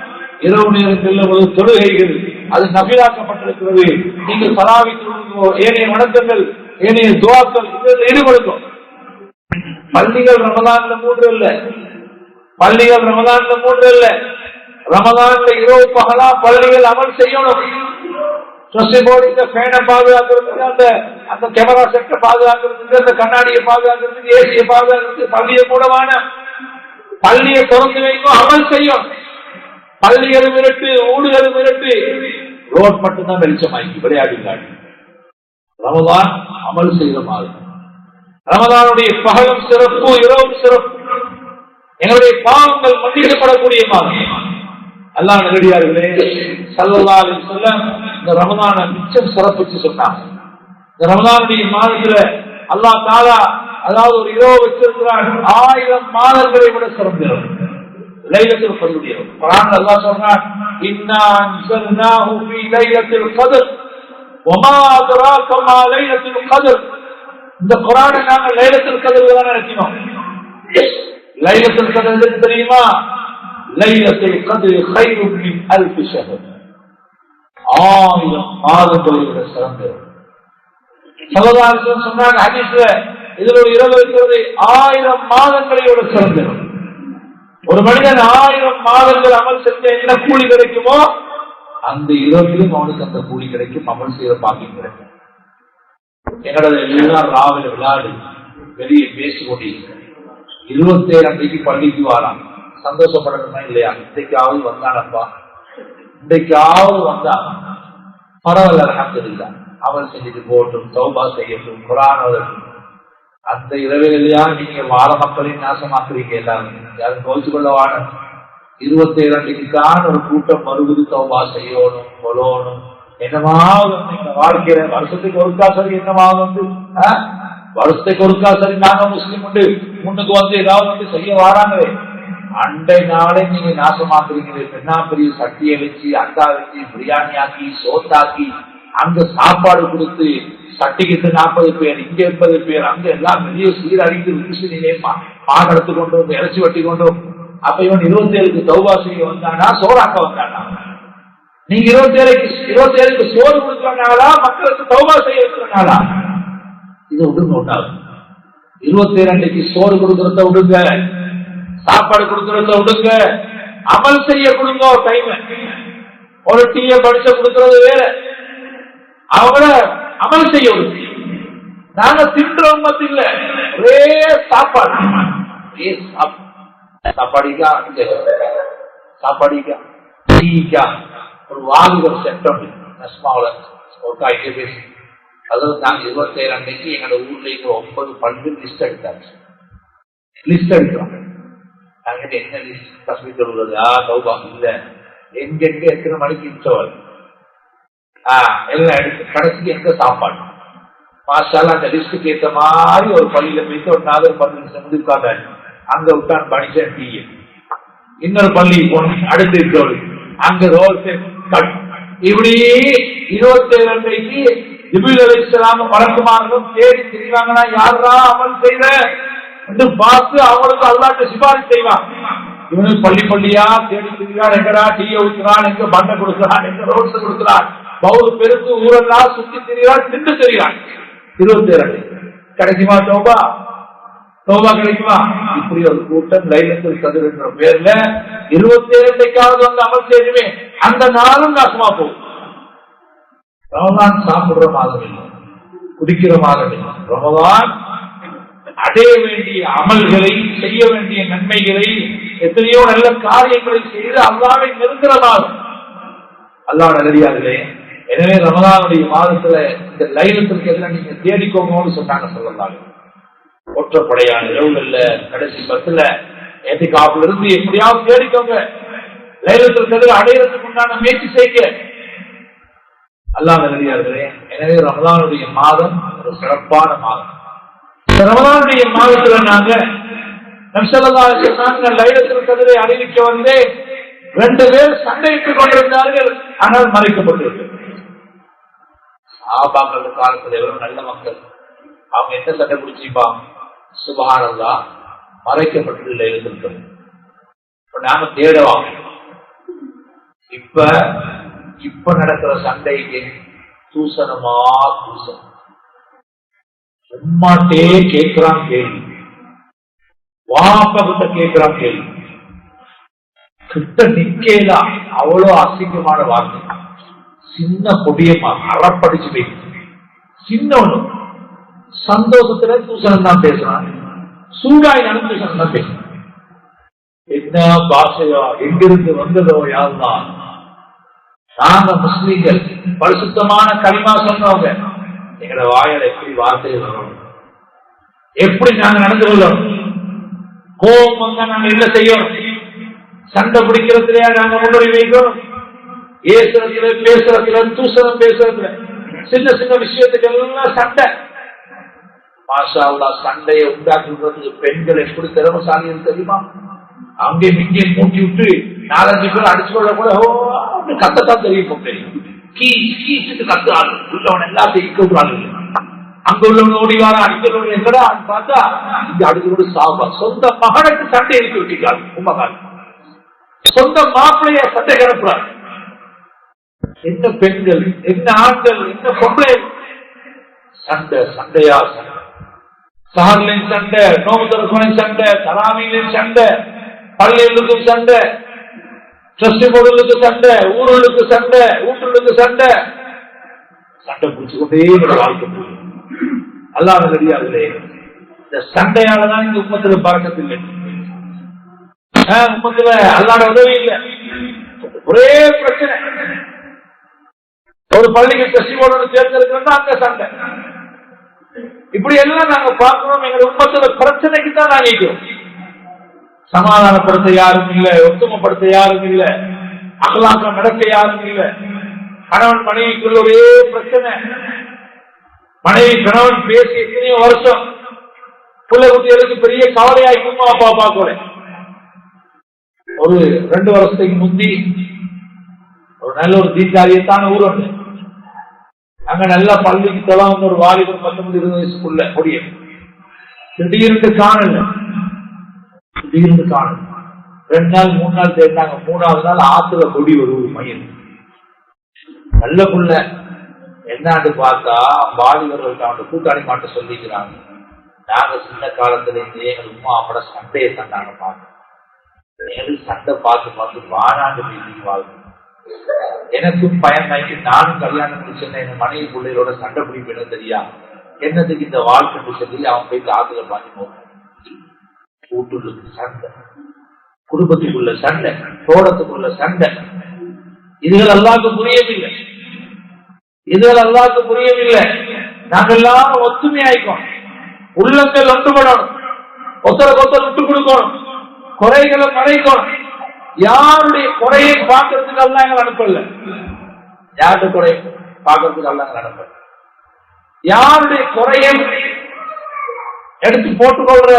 B: இரவு நேரத்தில் தொழுகைகள் அது நபிலாக்கப்பட்டிருக்கிறது. நீங்கள் தராவி தொழுகோ, ஏனைய வணக்கங்கள், ஏனைய துஆக்கள் இதில் ஈடுபடுத்தோம். பள்ளிகள் ரமலான்ல 3 இல்ல, பள்ளிகள் ரமலான்ல 3 இல்ல, ரமலான்ல இரவு பகலா பள்ளிகள் அமல் செய்யணும். பாதுகாக்கிறதுக்கு, அந்த கேமரா செட்டை பாதுகாக்கிறதுக்கு, அந்த கண்ணாடியை பாதுகாக்கிறதுக்கு, ஏசியை பாதுகாக்கிறதுக்கு பள்ளியை கூடவான பள்ளியை திறந்து வைக்கும், அமல் செய்யும். பள்ளிகள் மிரட்டு, ஊடுகள் மிரட்டு, ரோட் மட்டும்தான் வெளிச்சமாக்கி விளையாடுகிறார்கள். ரமலான் அமல் செய்த மாதம். ரமலானுடைய பகலும் சிறப்பு, இரவும் சிறப்பு. எங்களுடைய பாவங்கள் மன்னிக்கப்படக்கூடிய மாதம். அல்லாஹ் நல்லடியார்களே, ஸல்லல்லாஹு அலைஹி வஸல்லம் இந்த ரமலானை மிச்சம் சிறப்பிச்சு சொன்னாங்க. இந்த ரமலானுடைய மாதத்துல அல்லாஹ் தஆலா அதாவது ஒரு இரவு வச்சிருக்கிறார், 1000 மாதங்களை விட சிறந்தது. லைலத்துல் கத்ருடைய குர்ஆன்ல அல்லாஹ் சொல்றான், இன்னா அன்ஸல்னாஹு ஃபீ லைலத்துல் கத்ர் வமா அத்ராக மா லைலத்துல் கத்ர். இந்த குர்ஆனை நாங்க லைலத்துல் கத்ர்ல தான் இறக்கினோம். லைலத்துல் கத்ர் எது தெரியுமா? லைலத்துல் கத்ர் கைரும் மின் அல்ஃபி ஷஹர். 1000 மாதங்களை விட சிறந்தது. ஸல்லல்லாஹு அலைஹி வஸல்லம் சொன்னாங்க ஹதீஸ்ல, இதுல ஒரு இரவு இருக்கிறது 1000 மாதங்களை விட சிறந்தது. ஒரு மனிதன் 1000 மாதங்கள் அமல் செஞ்ச என்ன கூலி கிடைக்குமோ அந்த இரவிலும் அவனுக்கு அந்த கூலி கிடைக்கும், அமல் செய்யற பாக்கியம் கிடைக்கும். எங்களோட எல்லாம் ராவில விளையாடு வெளியே பேசிக்கொண்டு 27 அன்றைக்கு பள்ளிக்கு வாரான். சந்தோஷப்படணுமா இல்லையா? இன்றைக்காவது வந்தானப்பா, இன்றைக்காவது வந்தான், பரவாயில்ல, அல்ஹம்துலில்லாஹ், அமல் செஞ்சுட்டு போட்டும், தௌபா செய்யட்டும், குர்ஆன் ஓதட்டும். அந்த இரவிலையா நீங்க வாழ மக்களையும் நாசமாக்குறீங்க. எல்லாரும் யாரும் கோவிச்சு கொள்ள வாழ 27 அன்றைக்குக்கான ஒரு கூட்டம் மறுபடி தௌபா செய்யணும், கொள்ளணும். என்னமாவது நீங்க வாழ்க்கையில வருஷத்துக்கு ஒருக்கா சரி, என்னமாவது வந்து வருஷத்துக்கு ஒருக்கா சரி நாங்க முஸ்லீம் உண்டு முன்னுக்கு வந்து ஏதாவது வந்து செய்ய வாராங்களே, அண்டை நாளே நீங்க நாசமாக்குறீங்களே. பெண்ணா பெரிய சட்டியை வச்சு, அக்கா வச்சு, பிரியாணி ஆக்கி, சோத்தாக்கி, அங்க சாப்பாடு கொடுத்து, சட்டிக்கு 40 பேர், இங்க 80 பேர், அங்க எல்லாம் வெளியே சீரழித்து வீசுனீங்களேமா. பால் எடுத்து கொண்டு இறைச்சி வெட்டி கொண்டு. அப்ப இவன் 27க்கு தௌபா செய்ய வந்தானா சோறாக்க வந்தானா? நீங்க 27க்கு சோறு கொடுக்கறனாலா மக்களுக்கு தௌபா செய்ய இருக்கிறனாலா? இது விடுங்க. ஒன்றாவது 22க்கு சோறு கொடுக்கறத விடுங்க, சாப்பாடு கொடுக்கறத விடுங்க, அமல் செய்ய கொடுங்க. டைம் ஒரு டீய படிச்ச கொடுக்கறது வேற, அவங்கள அமல் செய்ய விடுங்க. நாங்க தின்றோம் இல்ல, ஒரே சாப்பாடு சாப்பாடிக்கா சாப்பாடிக்கா டீக்கா. ஒரு வாலிபர் செட்டம் நஸ்மாவில் ஒரு காய்ச்சி பேசி, அதாவது நாங்க 27 அன்னைக்கு எங்களோட ஊர்ல 9 பல்வேறு லிஸ்ட் எடுத்தாச்சு. லிஸ்ட் எடுக்கிறோம். நாங்க என்ன லிஸ்ட் கஷ்மி சொல்றதா தௌபா இல்ல, எங்கெங்க எத்தனை மணிக்கு இச்சவர் எல்லாம் எடுத்து கடைசிக்கு எங்க சாப்பாடு மாஷால அந்த லிஸ்டுக்கு ஏற்ற மாதிரி ஒரு பள்ளியில போயிட்டு ஒரு 10 நிமிஷம் முடிக்காத அங்க விட்டான் பனிஷன் டீ. இன்னொரு பள்ளி போன அடுத்து இருக்கிறவரு அங்க ரோல் இப்படி 27 அன்றைக்கு ஜிப்ரீல் அலைஹிஸ்ஸலாம் மலக்குமார்களும் தேடி திரிவாங்கன்னா யாரா அமல் செய்யற என்று பார்த்து அவங்களுக்கு அல்லாஹ்ட்ட சிபாரிசு செய்வாங்க. இவனுக்கு பள்ளி பள்ளியா தேடி திரிகிறான், எங்கடா டீயை ஊற்றுறான், எங்க பண்ணை கொடுக்கிறான், எங்க ரோட்ஸ் கொடுக்கிறான், பவுரு பெருக்கு ஊரெல்லாம் சுத்தி திரிகிறான், திண்டு தெரிகிறான். 27 கிடைக்குமா தௌபா? தௌபா கிடைக்குமா? இப்படி ஒரு கூட்டம் லைலத்துல் கத்ர் என்ற பேர்ல 27க்காவது வந்து அமல் செய்யுமே, அந்த நாளும் நாசமா போகும். ரமலான் சாப்பிடுற மாதம் இல்லை, குடிக்கிற மாதம் இல்லை. ரமலான் அடைய வேண்டிய அமல்களை, செய்ய வேண்டிய நன்மைகளை, எத்தனையோ நல்ல காரியங்களை செய்து அல்லாஹ்வை நெருங்குற மாதம். அல்லாஹ் நல்லடியார்களே, எனவே ரமலானுடைய மாதத்துல இந்த லைலத்துல் கத்ரை நீங்க தேடிக்கோங்கன்னு சொன்னாங்க ஸல்லல்லாஹு. ஒற்றப்படையான இரவுல கடைசி 10ல ஏத்திகாஃப்ல இருந்து எப்படியாவது தேடிக்கோங்க. லைலத்துல் கத்ர் அடையறதுக்கு உண்டான முயற்சி செய்யுங்க. அல்லாஹ் நல்லடியார்களே, எனவே ரமலானுடைய மாதம் ஒரு சிறப்பான மாதம். ரமலானுடைய மாதத்துல நாங்க நபி ஸல்லல்லாஹு அலைஹி வஸல்லம் லைலத்துல் கத்ரை அறிவிக்க வந்து 2 பேர் சண்டையிட்டுக் கொண்டிருந்தார்கள், ஆனால் மறைக்கப்பட்டிருக்கிறது. சஹாபாக்கள் காலத்தில் எவ்வளவு நல்ல மக்கள், அவங்க என்ன சண்டை பிடிச்சிப்பாங்க? சுப்ஹானல்லாஹ், மறைக்கப்பட்டது லைலத்துல் கத்ர். இப்ப நாம தேடுவாங்க. இப்ப நடக்கிற சண்டைக்கு தூசணமா தூசணம், உம்மாட்டே கேட்கிறான் கேள்வி, வாப்பா கிட்ட கேட்கிறான் கேள்வி, கிட்ட நிக்கலா, அவ்வளவு அசிங்கமான வார்த்தை. சின்ன கொடியமா அறப்படிச்சு பேசு, சின்ன ஒண்ணு சந்தோஷத்துல தூசணம் தான் பேசுறான், சூடாயினாலும் தூசணம் தான் பேசுறான். என்ன பாஷையோ, எங்கிருந்து வந்ததோ யாருதான். நாங்க முஸ்லீம்கள் பரிசுத்தமான கலிமா சொன்னவங்க, எங்களோட வாயால் எப்படி வார்த்தைகள் வரணும், எப்படி நாங்க நடந்து கொள்ளணும், கோபம் வந்தா நாங்க என்ன செய்யணும், சண்டை பிடிக்கிறதுலயா நாங்க முன்னுரை வைக்கணும், ஏசுறதுல பேசுறதுல தூசணம் பேசுறதுல சின்ன சின்ன விஷயத்துக்கு எல்லாம் சண்டை. மாஷா அல்லாஹ், சண்டையை உண்டாக்குறதுக்கு பெண்கள் எப்படி திறமசாலி தெரியுமா? அங்கே இங்கே மூட்டி விட்டு 4-5 பேர் அடிச்சு கொள்ள கூட கத்தத்தான் தெரியும். கீச்சுட்டு கத்துறாங்க, உள்ளவன் எல்லாத்தையும் இக்கிறாங்க. அங்க உள்ளவன் ஓடி வாரா, அடிக்கிறவன் எங்கடா பார்த்தா இங்க அடுக்கிறோடு சாபா. சொந்த மகனுக்கு சண்டை எழுப்பி விட்டிருக்காங்க. உண்மைதான், சொந்த மாப்பிளைய சண்டை கிளப்புறாங்க. என்ன பெண்கள், என்ன ஆண்கள், என்ன பொம்பளை சண்டை, சண்டையா சண்டை. சஹர்லின் சண்டை, நோம்புத்தரசனின் சண்டை, தராமியின் சண்டை, பள்ளிகளுக்கு சண்டை, ட்ரஸ்டி போர்டுகளுக்கு சண்டை, ஊர்களுக்கு சண்டை, ஊர்களுக்கு சண்டை, சண்டை பிடிச்சு கொண்டே வாழ்க்கை போகும். அல்லாஹ் நல்லடியார்களே, இந்த சண்டையாலதான் இந்த உம்மத்துல பறக்கத்து இல்லை, உம்மத்துல அல்லாஹ்வுடைய உதவி இல்லை. ஒரே பிரச்சனை. ஒரு பள்ளிக்கு ட்ரஸ்டி போர்டு தேர்ந்தெடுக்கிறோம்னா அங்க சண்டை. இப்படி எல்லாம் நாங்க பார்க்கிறோம். எங்க உம்மத்துல பிரச்சனைக்கு தான் நாங்க இருக்கிறோம். சமாதானப்படுத்த யாரும் இல்லை, ஒத்துமைப்படுத்த யாரும் இல்லை, அகலாக்க நடக்க யாரும் இல்லை. கணவன் மனைவிக்குள்ள ஒரே பிரச்சனை. மனைவி கணவன் பேசி எத்தனையோ வருஷம், பிள்ளை குட்டிகளுக்கு பெரிய கவலையாய் உமா அப்பா பார்க்கல. ஒரு 2 வருஷத்துக்கு முந்தி ஒரு நல்ல ஒரு தீக்காரியத்தான ஊர் ஒன்று, அங்க நல்ல பள்ளிக்கு தொலாம் ஒரு வாலிபர் 19-20 வயசுக்குள்ள முடிய திடீர்னு காணல. திடீர்னு காணும். 2 நாள் 3 நாள் தேடினாங்க. 3வது நாள் ஆத்துல கொடி வருவது மயில். நல்ல புள்ள என்னான்னு பார்த்தா வாலிபர்கள் அவன் கூட்டாளி மாட்ட சொல்லிக்கிறாங்க, நாங்க சின்ன காலத்துல இருந்து எங்க உமா அவட சண்டையை கண்டாங்க பார்த்து எங்களுக்கு சண்டை பார்த்து வானாண்டு வாழ்க்கை எனக்கும் பயன் ஆயிட்டு நானும் கல்யாணம் முடிச்சேன். எங்க மனைவி பிள்ளைகளோட சண்டை பிடிப்பேன்னு தெரியா என்னதுக்கு இந்த வாழ்க்கை சொல்லி அவன் போய் ஆத்துல பார்த்து கூட்டுக்கு சண்டை, குடும்பத்துக்குள்ள சண்டை, தோட்டத்துக்குள்ள சண்டை. இதுகள் அல்லாஹ்வுக்கு புரியவில்லை, இதுகள் அல்லாஹ்வுக்கு புரியவில்லை. நாங்கள் எல்லாம் ஒத்துமையாயிக்கோம், உள்ளங்கள் ஒன்றுபடணும், ஒருத்தருக்கு விட்டு கொடுக்கணும், குறைகளை மறைக்கணும். யாருடைய குறையை பார்க்கறதுக்கு எல்லாம் எங்களை அனுப்பல, யாருடைய குறையை பார்க்கறதுக்கு எல்லாம் எங்களை அனுப்பல. யாருடைய குறையை எடுத்து போட்டுக்கொள்ற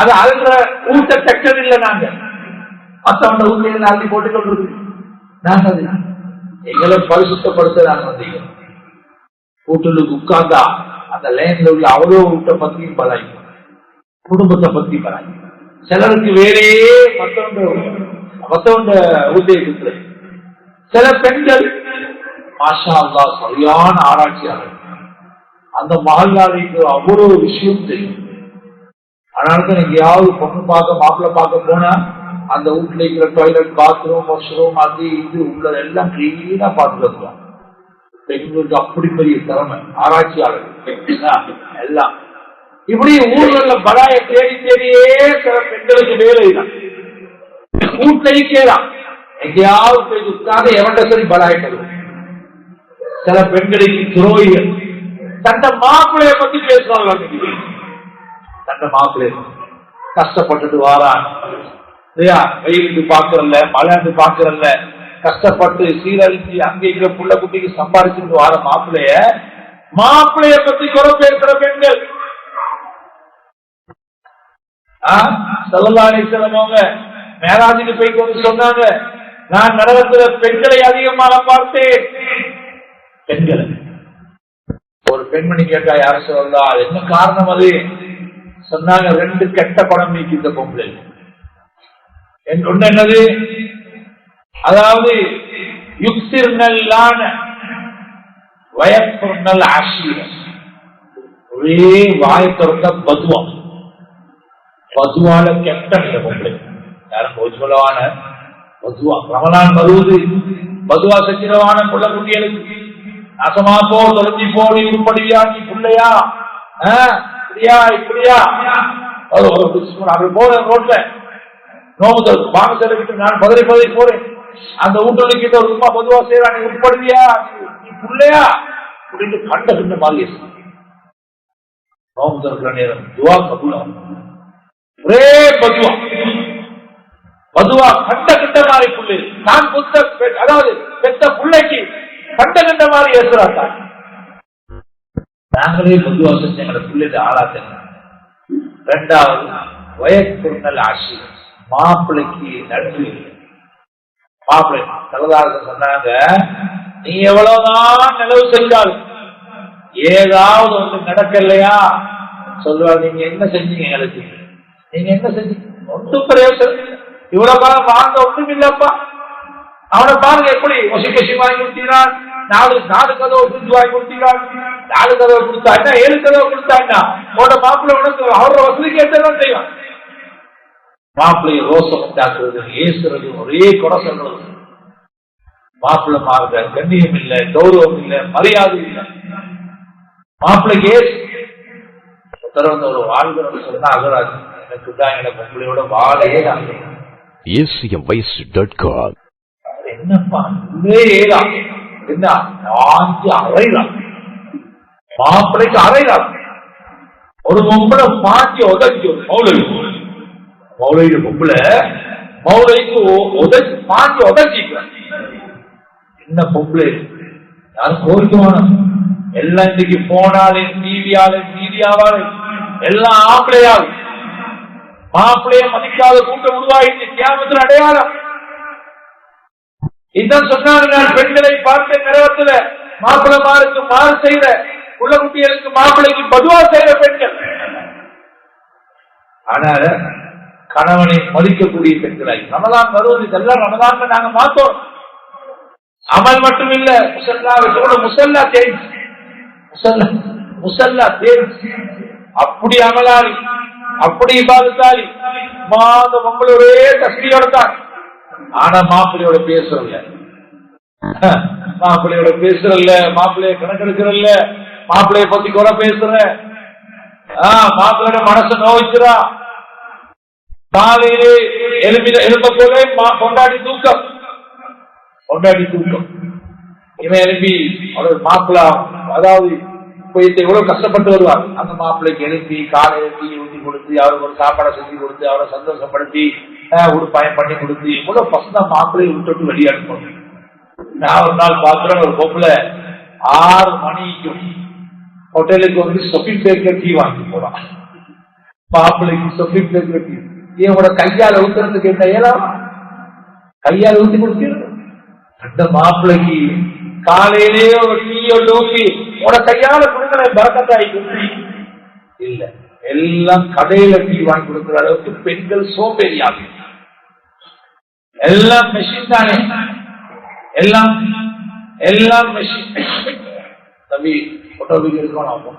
B: அது அழுகிற ஊட்ட செக்டர் இல்லை. நாங்க மற்றவங்க ஊட்டியில் அள்ளி போட்டுக்கொள்றது நாங்க எங்களை பரிசுத்தப்படுத்த நாங்க வந்தீங்க. கூட்டுக்கு உட்கார்ந்தா அந்த லைன்ல உள்ள அவ்வளோ ஊட்ட பத்தியும் பழகி, குடும்பத்தை பத்தி பழகி. சிலருக்கு வேலையே மற்றவங்க ஊட்டியை கொடுத்து, சில பெண்கள் மாஷா அல்லாஹ் சரியான ஆராய்ச்சியாளர், அந்த மஹல்லாவுக்கு அவ்வளவு விஷயம் தெரியும். அதனாலதான் எங்கேயாவது பொண்ணு பார்க்க மாப்பிள்ளை பார்க்க போனா அந்த வீட்டுல இருக்கிற டாய்லெட், பாத்ரூம், வாஷ்ரூம், அது இது உள்ளதெல்லாம் கிளீனா பார்த்துட்டு வருவாங்க. பெண்களுக்கு அப்படி பெரிய திறமை, ஆராய்ச்சியாளர்கள் எல்லாம். இப்படி ஊர்கள்ல பலாய தேடி தேடியே சில பெண்களுக்கு வேலை தான், வீட்லையும் கேலாம், எங்கேயாவது போய் உட்கார்ந்து எவன்ட சரி பலாய தருவோம். சில பெண்களுக்கு துரோகிகள் தந்த மாப்பிள்ளைய பத்தி பேசுறாங்க. தந்த மாப்பிள்ளை கஷ்டப்பட்டுட்டு வாரான் இல்லையா, வெயிலுக்கு பாக்குறல்ல, மழைந்து பாக்குறல்ல, கஷ்டப்பட்டு சீரழிச்சு அங்கே இருக்கிற புள்ள குட்டிக்கு சம்பாதிச்சுட்டு வார மாப்பிள்ளைய பத்தி குறை பேசுற பெண்கள். ஸல்லல்லாஹு அலைஹி வஸல்லம் அவங்க மேராஜுக்கு போய் கொண்டு சொன்னாங்க, நான் நரகத்துல பெண்களை அதிகமாக பார்த்தேன். பெண்களை ஒரு பெண்மணி கேட்டா, யார சொல்லலாம், அது என்ன காரணம்? அது சொன்னாங்க, 2 கெட்ட படம் நீக்கி இந்த பொம்பளை. ஒண்ணு என்னது, அதாவது யுக்சிர்னல்லான வயப்புர்னல் ஆஷீர, ஒரே வாய் திறந்த பதுவா, பதுவால கெட்ட இந்த பொம்பளை. யாரும் போஜ்மலவான பதுவா, ரமலான் வருவது பதுவா செஞ்சிடவான புள்ள குட்டிகளுக்கு, நாசமா போ, தொலைஞ்சி போ, நீ உருப்படியா, நீ பிள்ளையா, இப்படியா இப்படியா. அப்படி போற ரோட்ல நோம்பு வாங்க செலவிட்டு நான் பதறி போறேன், அந்த வீட்டு கிட்ட ஒரு சும்மா பொதுவா செய்யறா, நீ உட்படுவியா, நீ பிள்ளையா அப்படின்னு கண்ட கிட்ட மாதிரி நோம்பு திறக்கிற நேரம் துவா கபூலம், ஒரே பதுவா பதுவா கண்ட கிட்ட மாதிரி புள்ளை. நான் அதாவது பெற்ற பிள்ளைக்கு கண்ட கிட்ட மாதிரி ஏசுறாங்க. நாங்களே பதுவா செஞ்சு எங்களை பிள்ளைக்கு ஆளாத்தங்க. 2வது வயப்புர்னல் ஆஷி, மாப்பிள்ளைக்கு நன்றி. மாப்பிள்ளை தலதாக சொன்னாங்க, நீ எவ்வளவுதான் நிலவு செஞ்சாலும் ஏதாவது ஒன்று நடக்கலையா சொல்லுவாங்க, நீங்க என்ன செஞ்சீங்க எங்களுக்கு, நீங்க என்ன செஞ்சீங்க, ஒன்றும் பிரயோசனம், இவ்வளவு காலம் வாங்க ஒன்றும் இல்லப்பா. அவனை பாருங்க எப்படி ஒசிகசி வாங்கி கொடுத்தீங்கன்னா, 4 கதவை புரிஞ்சு வாங்கி கொடுத்தீங்கன்னா, 4 கதவை கொடுத்தாங்கன்னா 7 கதவை கொடுத்தாங்கன்னா உன்னோட மாப்பிள்ளை உனக்கு அவரோட வசதிக்கு ஏற்றதான் செய்வான். மாப்பிள்ளைய ரோசம் உண்டாக்குறது, ஏசுறது, ஒரே குறை சொல்றது. மாப்பிள்ளை மாறுத கண்ணியம் இல்லை, கௌரவம் இல்லை, மரியாதை இல்லை. மாப்பிள்ளைக்கு ஒரு வாழ்கிறோம் சொன்னா அகராது, எனக்கு தான் எனக்கு உங்களையோட வாழையே
C: acmvoice.com.
B: என்னப்பா என்ன பாஞ்சு அறைதான், மாப்பிள்ளைக்கு அறைதான். ஒரு பொம்பளை பாஞ்சு உதச்சி, மௌலைக்கு பொம்பளை மௌலைக்கு பாஞ்சு உதச்சிக்க. என்ன பொம்பளை யாரும் கோரிக்குவான எல்லாம் இன்னைக்கு போனாலே டிவியாலே மீடியாவாலே எல்லாம் ஆம்பளையாகும். மாப்பிள்ளைய மதிக்காத கூட்டம் உருவாகிட்டு கியாமத்தில் அடையாளம். இதான் சொன்னாங்க, நான் பெண்களை பார்த்த நேரத்துல மாப்பிள்ளமாருக்கு மாறு செய்த உள்ள குட்டிகளுக்கு மாப்பிள்ளைக்கு பதுவா செய்த பெண்கள். ஆனால கணவனை மதிக்கக்கூடிய பெண்களாய். ரமலான் வருவது இதெல்லாம் ரமலான்ல நாங்க மாத்தோம். அமல் மட்டும் இல்ல, முசல்லா தேர்ச்சி, முசல்லா தேர்ச்சி. அப்படி அமலாளி, அப்படி இபாதத்தாளி. மாத பொங்கலோடே தஸ்பீஹோட தான். ஆனா மாப்பிள்ளையோட பேசுறல்ல, மாப்பிள்ளையோட பேசுறல்ல, மாப்பிள்ளைய கணக்கெடுக்கிறல்ல, மாப்பிள்ளைய பத்தி கூட பேசுற, மாப்பிள்ளையோட மனசை நோய்க்கிறா. காலையிலே எழுப்ப போல கொண்டாடி தூக்கம், கொண்டாடி தூக்கம். இவன் எழுப்பி அவரோட மாப்பிள்ளை, அதாவது எவ்வளவு கஷ்டப்பட்டு வருவார். அந்த மாப்பிள்ளைக்கு எழுப்பி காலையில டீ ஊற்றி கொடுத்து, அவருக்கு ஒரு சாப்பாடை செஞ்சு கொடுத்து, அவரை சந்தோஷப்படுத்தி உடுப்பாயம் பண்ணி கொடுத்து, இவ்வளவு ஃபர்ஸ்ட் தான் மாப்பிள்ளையை விட்டு வெளியே அனுப்பணும். நான் ஒரு நாள் பாக்குறேன், ஒரு பொம்பளை 6 மணிக்கும் ஹோட்டலுக்கு வந்து சொப்பிங் பேக்கர் டீ வாங்கி போறான். மாப்பிள்ளைக்கு சொப்பிங் பேக்கர் டீ இவங்களோட கையால ஊத்துறதுக்கு என்ன ஏலாம், கையால ஊத்தி கொடுத்து அந்த மாப்பிள்ளைக்கு காலையிலேயே ஒரு டீயோ ஊற்றி உட கையால கொடுக்கிற பரக்கத்தாய் இல்ல, எல்லாம் கடையில டீ வாங்கி கொடுக்கிற அளவுக்கு பெண்கள் சோம்பேறியாக, எல்லாம் மெஷின் தானே, எல்லாம் எல்லாம் மெஷின். தம்பி போட்டோ வீடு இருக்கணும்,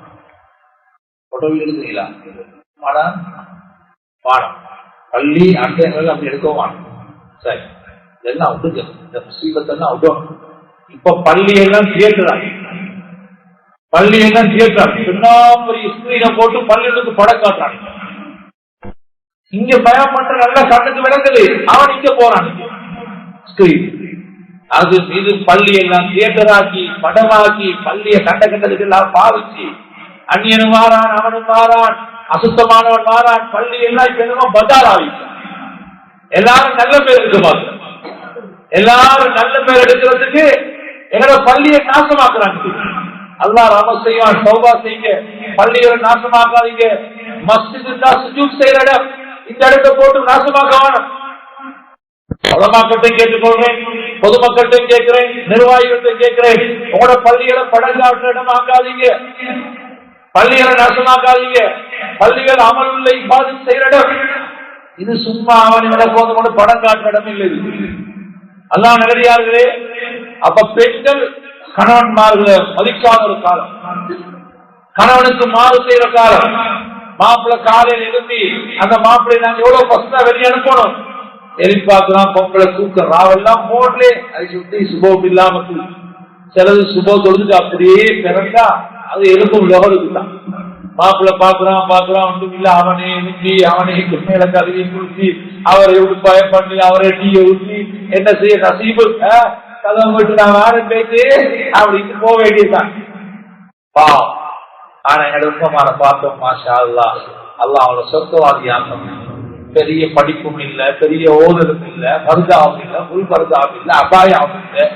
B: போட்டோ வீடு இருக்குங்களா? பாடம் பாடம் பள்ளி அட்டைகள் அப்படி எடுக்கவும் வாங்க. சரி, இதெல்லாம் விட்டுங்க, இந்த முசீபத்தெல்லாம் விட்டோம். இப்ப பள்ளி எல்லாம் தியேட்டர், பள்ளி எல்லாம் தியேட்டர், பெரிய ஸ்கிரீனை போட்டு பள்ளிகளுக்கு படம் காட்டுறாங்க. இங்க பயம் பண்ற நல்ல கண்ணுக்கு விளங்குது, அவன் இங்க போறான் ஸ்கிரீன். அது மீது பள்ளி எல்லாம் தியேட்டராக்கி படமாக்கி பள்ளியை கண்ட கண்டதுக்கு எல்லாம் பாவிச்சு, அந்நியனும் மாறான், அவனும் மாறான், அசுத்தமானவன் மாறான், பள்ளி எல்லாம் இப்ப என்னமோ பஜார் ஆகிச்சு. எல்லாரும் நல்ல பேர் எடுக்க பார்க்க, எல்லாரும் நல்ல பேர் எடுக்கிறதுக்கு எங்களோட பள்ளியை நாசமாக்குறாங்க. அல்லாஹ் ரஹ்மத் செய்வான், தௌபா செய்யுங்க, பள்ளிகளை நாசமாக்காதீங்க. மஸ்ஜித் இருந்தா சுஜூத் செய்யற இடம், இந்த இடத்தை போட்டு நாசமாக்க வேணும். உலமாக்கள்கிட்ட கேட்டுக்கொள்றேன், பொதுமக்கள்கிட்ட கேட்கிறேன், நிர்வாகிகள்கிட்ட கேட்கிறேன், உங்களோட பள்ளிகளை படங்காற்ற இடம் ஆக்காதீங்க, பள்ளிகளை நாசமாக்காதீங்க. பள்ளிகள் அமல் உள்ள இபாதத் செய்யற இடம். இது சும்மா அவன் போது படம் காட்டுற இடம் இல்லை. அல்லாஹ் நல்லடியார்களே, அப்ப பெண்கள் கணவன்மார்களை மதிக்காத ஒரு காலம், கணவனுக்கு மாறு செய்யற காலம். மாப்பிள்ளை காலையில் எழுப்பி அந்த மாப்பிள்ளை நாங்க எவ்வளவு பசங்க வெளியே அனுப்பணும், எதிர்பார்க்கலாம். பொம்பளை தூக்கம் ராவெல்லாம் போடலே, அதை சுத்தி சுபம் இல்லாம சிலது சுபம் தொழுதுட்டு அப்படியே பிறந்தா அது எழுப்பும் லோகருக்கு தான். மாப்பிள்ளை பாக்குறான் ஒன்றும் இல்ல, அவனே நிறுத்தி அவனே மேல கழுவி குளிச்சு அவரை உடுப்பாயம் பண்ணி அவரை டீயை ஊற்றி என்ன செய்ய நசீபு கதவை விட்டு நான் வாரம் பேசி அப்படின்னு போக வேண்டியதுதான். பாவம். ஆனா எடுப்பமான பார்த்தோம், மாஷா அல்லா, அல்லா அவளை சொர்க்கவாதியாக்கம். பெரிய படிப்பும் இல்ல, பெரிய ஓதலும் இல்ல, பருதாவும் இல்ல, புல் பருதாவும் இல்ல, அபாயாவும் இல்ல,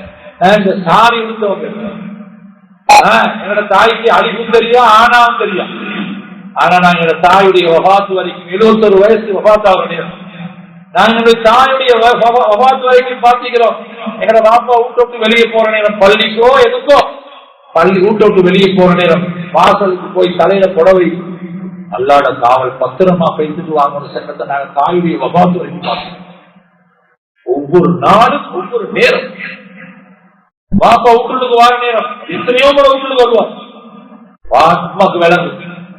B: இந்த சாரி உடுத்தவங்க. என்னோட தாய்க்கு அழிப்பும் தெரியும், ஆனாவும் தெரியும். ஆனா நாங்க எங்க தாயுடைய வபாத்து வரைக்கும் 71 வயசு வபாத்தாக நாங்களுடைய தாயுடைய வபாத்து வரைக்கும் பாத்திக்கிறோம். எங்கட பாப்பா வீட்டு வெளியே போற நேரம், பள்ளிக்கோ எதுக்கோ, பள்ளி வீட்டு வெளியே போற நேரம் வாசலுக்கு போய் தலையில புடவை அல்லாட காவல் பத்திரமா பேசிட்டு வாங்குற சட்டத்தை நாங்க தாயுடைய வபாத்து வரைக்கும் பார்த்தோம். ஒவ்வொரு நாளும் ஒவ்வொரு நேரம் பாப்பா வீட்டுக்கு வார நேரம் எத்தனையோ முறை வீட்டுக்கு வருவார். பாப்பாக்கு விளங்கு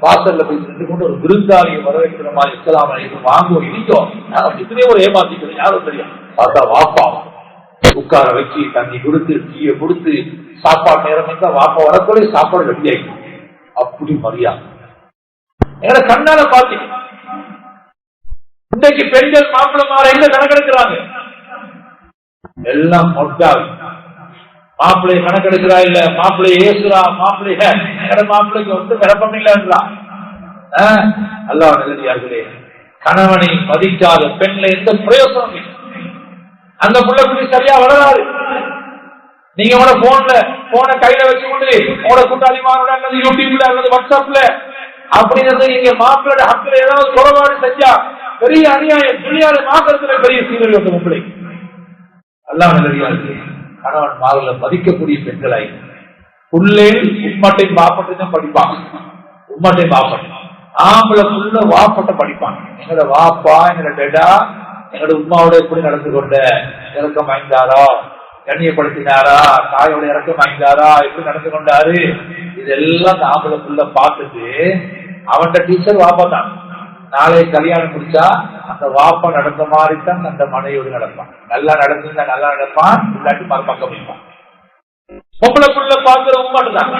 B: வாசல்ல போய் சென்று கொண்டு ஒரு விருந்தாளியை வரவேற்கிற மாதிரி இஸ்லாம் அனைத்தும் வாங்குவோம் இடிக்கும். நாங்கள் எத்தனையோ ஒரு ஏமாத்திக்கிறோம், யாரும் தெரியும். பார்த்தா வாப்பா உட்கார வச்சு தண்ணி கொடுத்து டீயை கொடுத்து சாப்பாடு நேரம் இருந்தா வாப்பா வரக்குள்ளே சாப்பாடு ரெடி ஆகிடும். அப்படி மரியாதை எங்களை கண்ணால பாத்தீங்க. இன்றைக்கு பெண்கள் மாப்பிள்ளை மாற எங்க கணக்கெடுக்கிறாங்க, எல்லாம் மொட்டாவி. மாப்பிள்ளைய கணக்கெடுக்கிறா இல்ல, மாப்பிள்ளைய ஏசுறா, மாப்பிள்ளைய மாப்பிள்ளைக்கு வந்து விளப்பம் இல்லைன்றா. அல்லாஹ் நல்லடியார்களே, கணவனை மதிக்காத பெண்ல எந்த பிரயோசனம் இல்லை. அந்த பிள்ளை சரியா வளராது. நீங்க உங்களோட போன கையில வச்சு கொண்டு உங்களோட கூட்டாளிமாரோட அல்லது யூடியூப்ல அல்லது வாட்ஸ்அப்ல அப்படிங்கிறது நீங்க மாப்பிள்ளோட ஹக்குல ஏதாவது குறைபாடு செஞ்சா பெரிய அநியாயம், துணியாத மாத்திரத்துல பெரிய சீரழி வந்த பிள்ளை. அல்லாஹ் நல்லடியார்களே, கணவன் மார்களை மதிக்கக்கூடிய பெண்களாய் உள்ளே உண்மாட்டை பாப்பட்டு தான் படிப்பாங்க. உண்மாட்டை பாப்பட்டு ஆம்பளை புள்ள வாப்பட்ட படிப்பாங்க. எங்களோட வாப்பா, எங்களோட டெடா, எங்களோட உமாவோட எப்படி நடந்து கொண்ட, இறக்கம் வாய்ந்தாரா, கண்ணியப்படுத்தினாரா, தாயோட இறக்கம் வாய்ந்தாரா, எப்படி நடந்து கொண்டாரு, இதெல்லாம் அந்த ஆம்பளை புள்ள பார்த்துட்டு அவன்கிட்ட டீச்சர் வாப்பா தான். நாளை கல்யாணம் முடிச்சா அந்த வாப்பா நடந்த மாதிரி தான் அந்த மனைவியோடு நடப்பான். நல்லா நடந்துருந்தா நல்லா நடப்பான், இல்லாட்டி மறுபக்கம் வைப்பான். பொம்பளை புள்ள பார்க்கிற உமாட்டு தான்.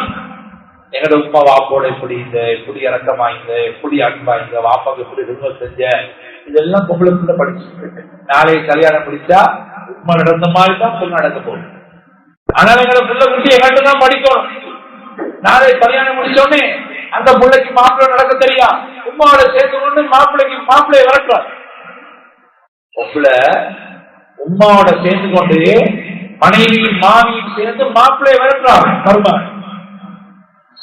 B: எங்களோட உமா வாப்போட எப்படி இந்த, எப்படி இறக்கமா இந்த, எப்படி அன்பா இந்த, வாப்பாவுக்கு எப்படி ரிமோட் செஞ்ச, இதெல்லாம் பொம்பளை புள்ள படிச்சு நாளை கல்யாணம் முடிச்சா உமா நடந்த மாதிரி தான் பொண்ணு நடக்க போகுது. ஆனால் எங்களோட புள்ள குட்டி எங்கிட்ட தான் படிக்கணும். நாளை கல்யாணம் முடிச்சோடனே அந்த பிள்ளைக்கு மாப்பிள்ளை நடக்க தெரியா, உமாவோட சேர்த்து கொண்டு மாப்பிள்ளையை வளர்க்கிறார். பொம்பளை உமாவோட சேர்ந்து கொண்டு மனைவியும் மாமியும் சேர்ந்து மாப்பிள்ளையை வளர்க்கிறார். மருமகன்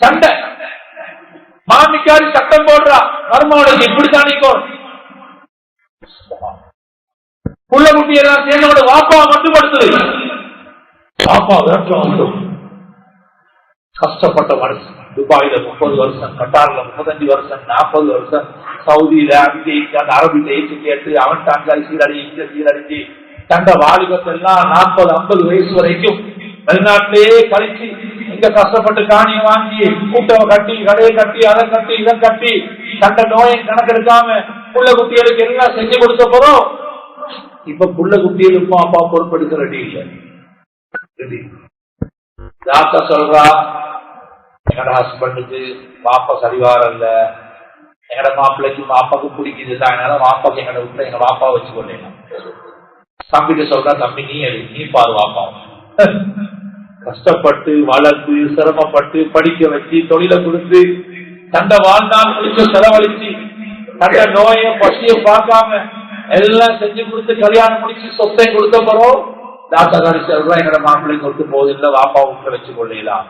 B: சண்டை, மாமிக்காரி சட்டம் போடுறா, மருமகனை இப்படித்தான் புள்ள குட்டியெல்லாம் சேர்ந்து வாப்பா மட்டுப்படுத்துது. வாப்பா விரட்டுறோம். கஷ்டப்பட்ட மனுஷன் துபாயில 30 வருஷம், கட்டார்ல 35 வருஷம், 40 வருஷம், சவுதியில அங்கே அந்த அரபி தேய்ச்சி கேட்டு அவன் தாங்காய் சீரடிச்சு தந்த வாலிபத்தெல்லாம் 40-50 வயசு வரைக்கும் வெளிநாட்டிலேயே கழிச்சு இங்க கஷ்டப்பட்டு காணியை வாங்கி கூட்டவை கட்டி, கடையை கட்டி, அதை கட்டி, இதை கட்டி, தந்த நோயை கணக்கெடுக்காம புள்ள குட்டிகளுக்கு எல்லாம் செஞ்சு கொடுத்த போறோம். இப்ப புள்ள குட்டிகளுக்கும் அப்பா பொறுப்பெடுக்க ரெடி இல்லை. டாக்டர் சொல்றா, எங்கட ஹஸ்பண்டுக்கு பாப்பா சரிவார இல்ல, எங்கட மாப்பிள்ளைக்கு பாப்பாவுக்கு பிடிக்குது இல்லை, அதனால பாப்பாக்கு எங்கட வீட்டுல எங்க பாப்பா வச்சு கொள்ளலாம். தம்பிட்டு சொல்றா, தம்பி நீ பாரு பாப்பா. கஷ்டப்பட்டு வளர்த்து சிரமப்பட்டு படிக்க வச்சு தொழிலை கொடுத்து தந்த வாழ்நாள் முடிச்சு செலவழிச்சு தந்த நோய பசிய பார்க்காம எல்லாம் செஞ்சு கொடுத்து கல்யாணம் முடிச்சு சொத்தை கொடுத்த போறோம். தாத்தாக்காரி சொல்றா, எங்கட மாப்பிள்ளைக்கு கொடுத்து போதில்லை, வாப்பா வீட்டுல வச்சு கொள்ளலாம்.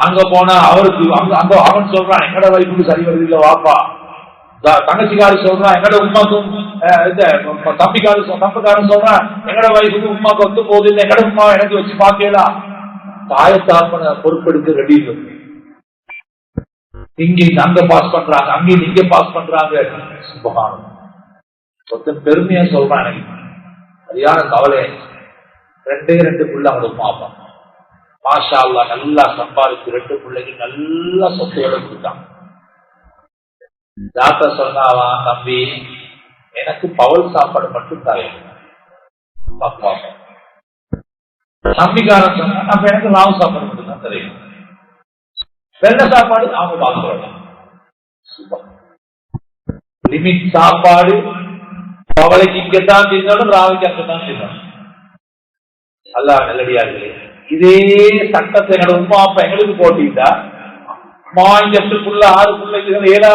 B: அங்க போனா அவருக்கு அங்க அவன் சொல்றான், எங்கட வயசுக்கு சரி வருது இல்ல வாப்பா. தங்கச்சிக்காரி சொல்றான், எங்கட உமாக்கும் தம்பிக்காரன் சொல்றான், எங்கட வயசுக்கு உமாக்கு வந்து போதில்லை, எங்கட உமா எனக்கு வச்சு பாக்கலாம். தாயத்தாப்பன பொறுப்பெடுக்க ரெடி இல்லை. இங்க அங்க பாஸ் பண்றாங்க, அங்க இங்க பாஸ் பண்றாங்க. சுபகானம் ஒருத்தன் பெருமையா சொல்றான், எனக்கு சரியான கவலை. 2 புள்ள அவங்களுக்கு பார்ப்பான். மாஷா அல்லாஹ் நல்லா சம்பாதிச்சு 2 பிள்ளைக்கு நல்லா சொத்தையோட கொடுத்தான். டாக்டர் சொன்னாவா, தம்பி எனக்கு பவல் சாப்பாடு மட்டும் தரேன். தம்பிக்காரன் சொன்னா, நம்ம எனக்கு ராவ் சாப்பாடு மட்டும் தான் தெரியும், வெள்ளை சாப்பாடு அவங்க பார்க்கிறோம். லிமிட் சாப்பாடு பவளைக்கு இங்கத்தான் தின்னணும், ராவுக்கு அங்கத்தான் தின்னணும். அல்லாஹ் நல்லடியார்களே, இதே சட்டத்தை எங்களோட உமா அப்பா எங்களுக்கு போட்டீங்களா, மாஞ்சத்துக்குள்ள 6 பிள்ளைகள் 7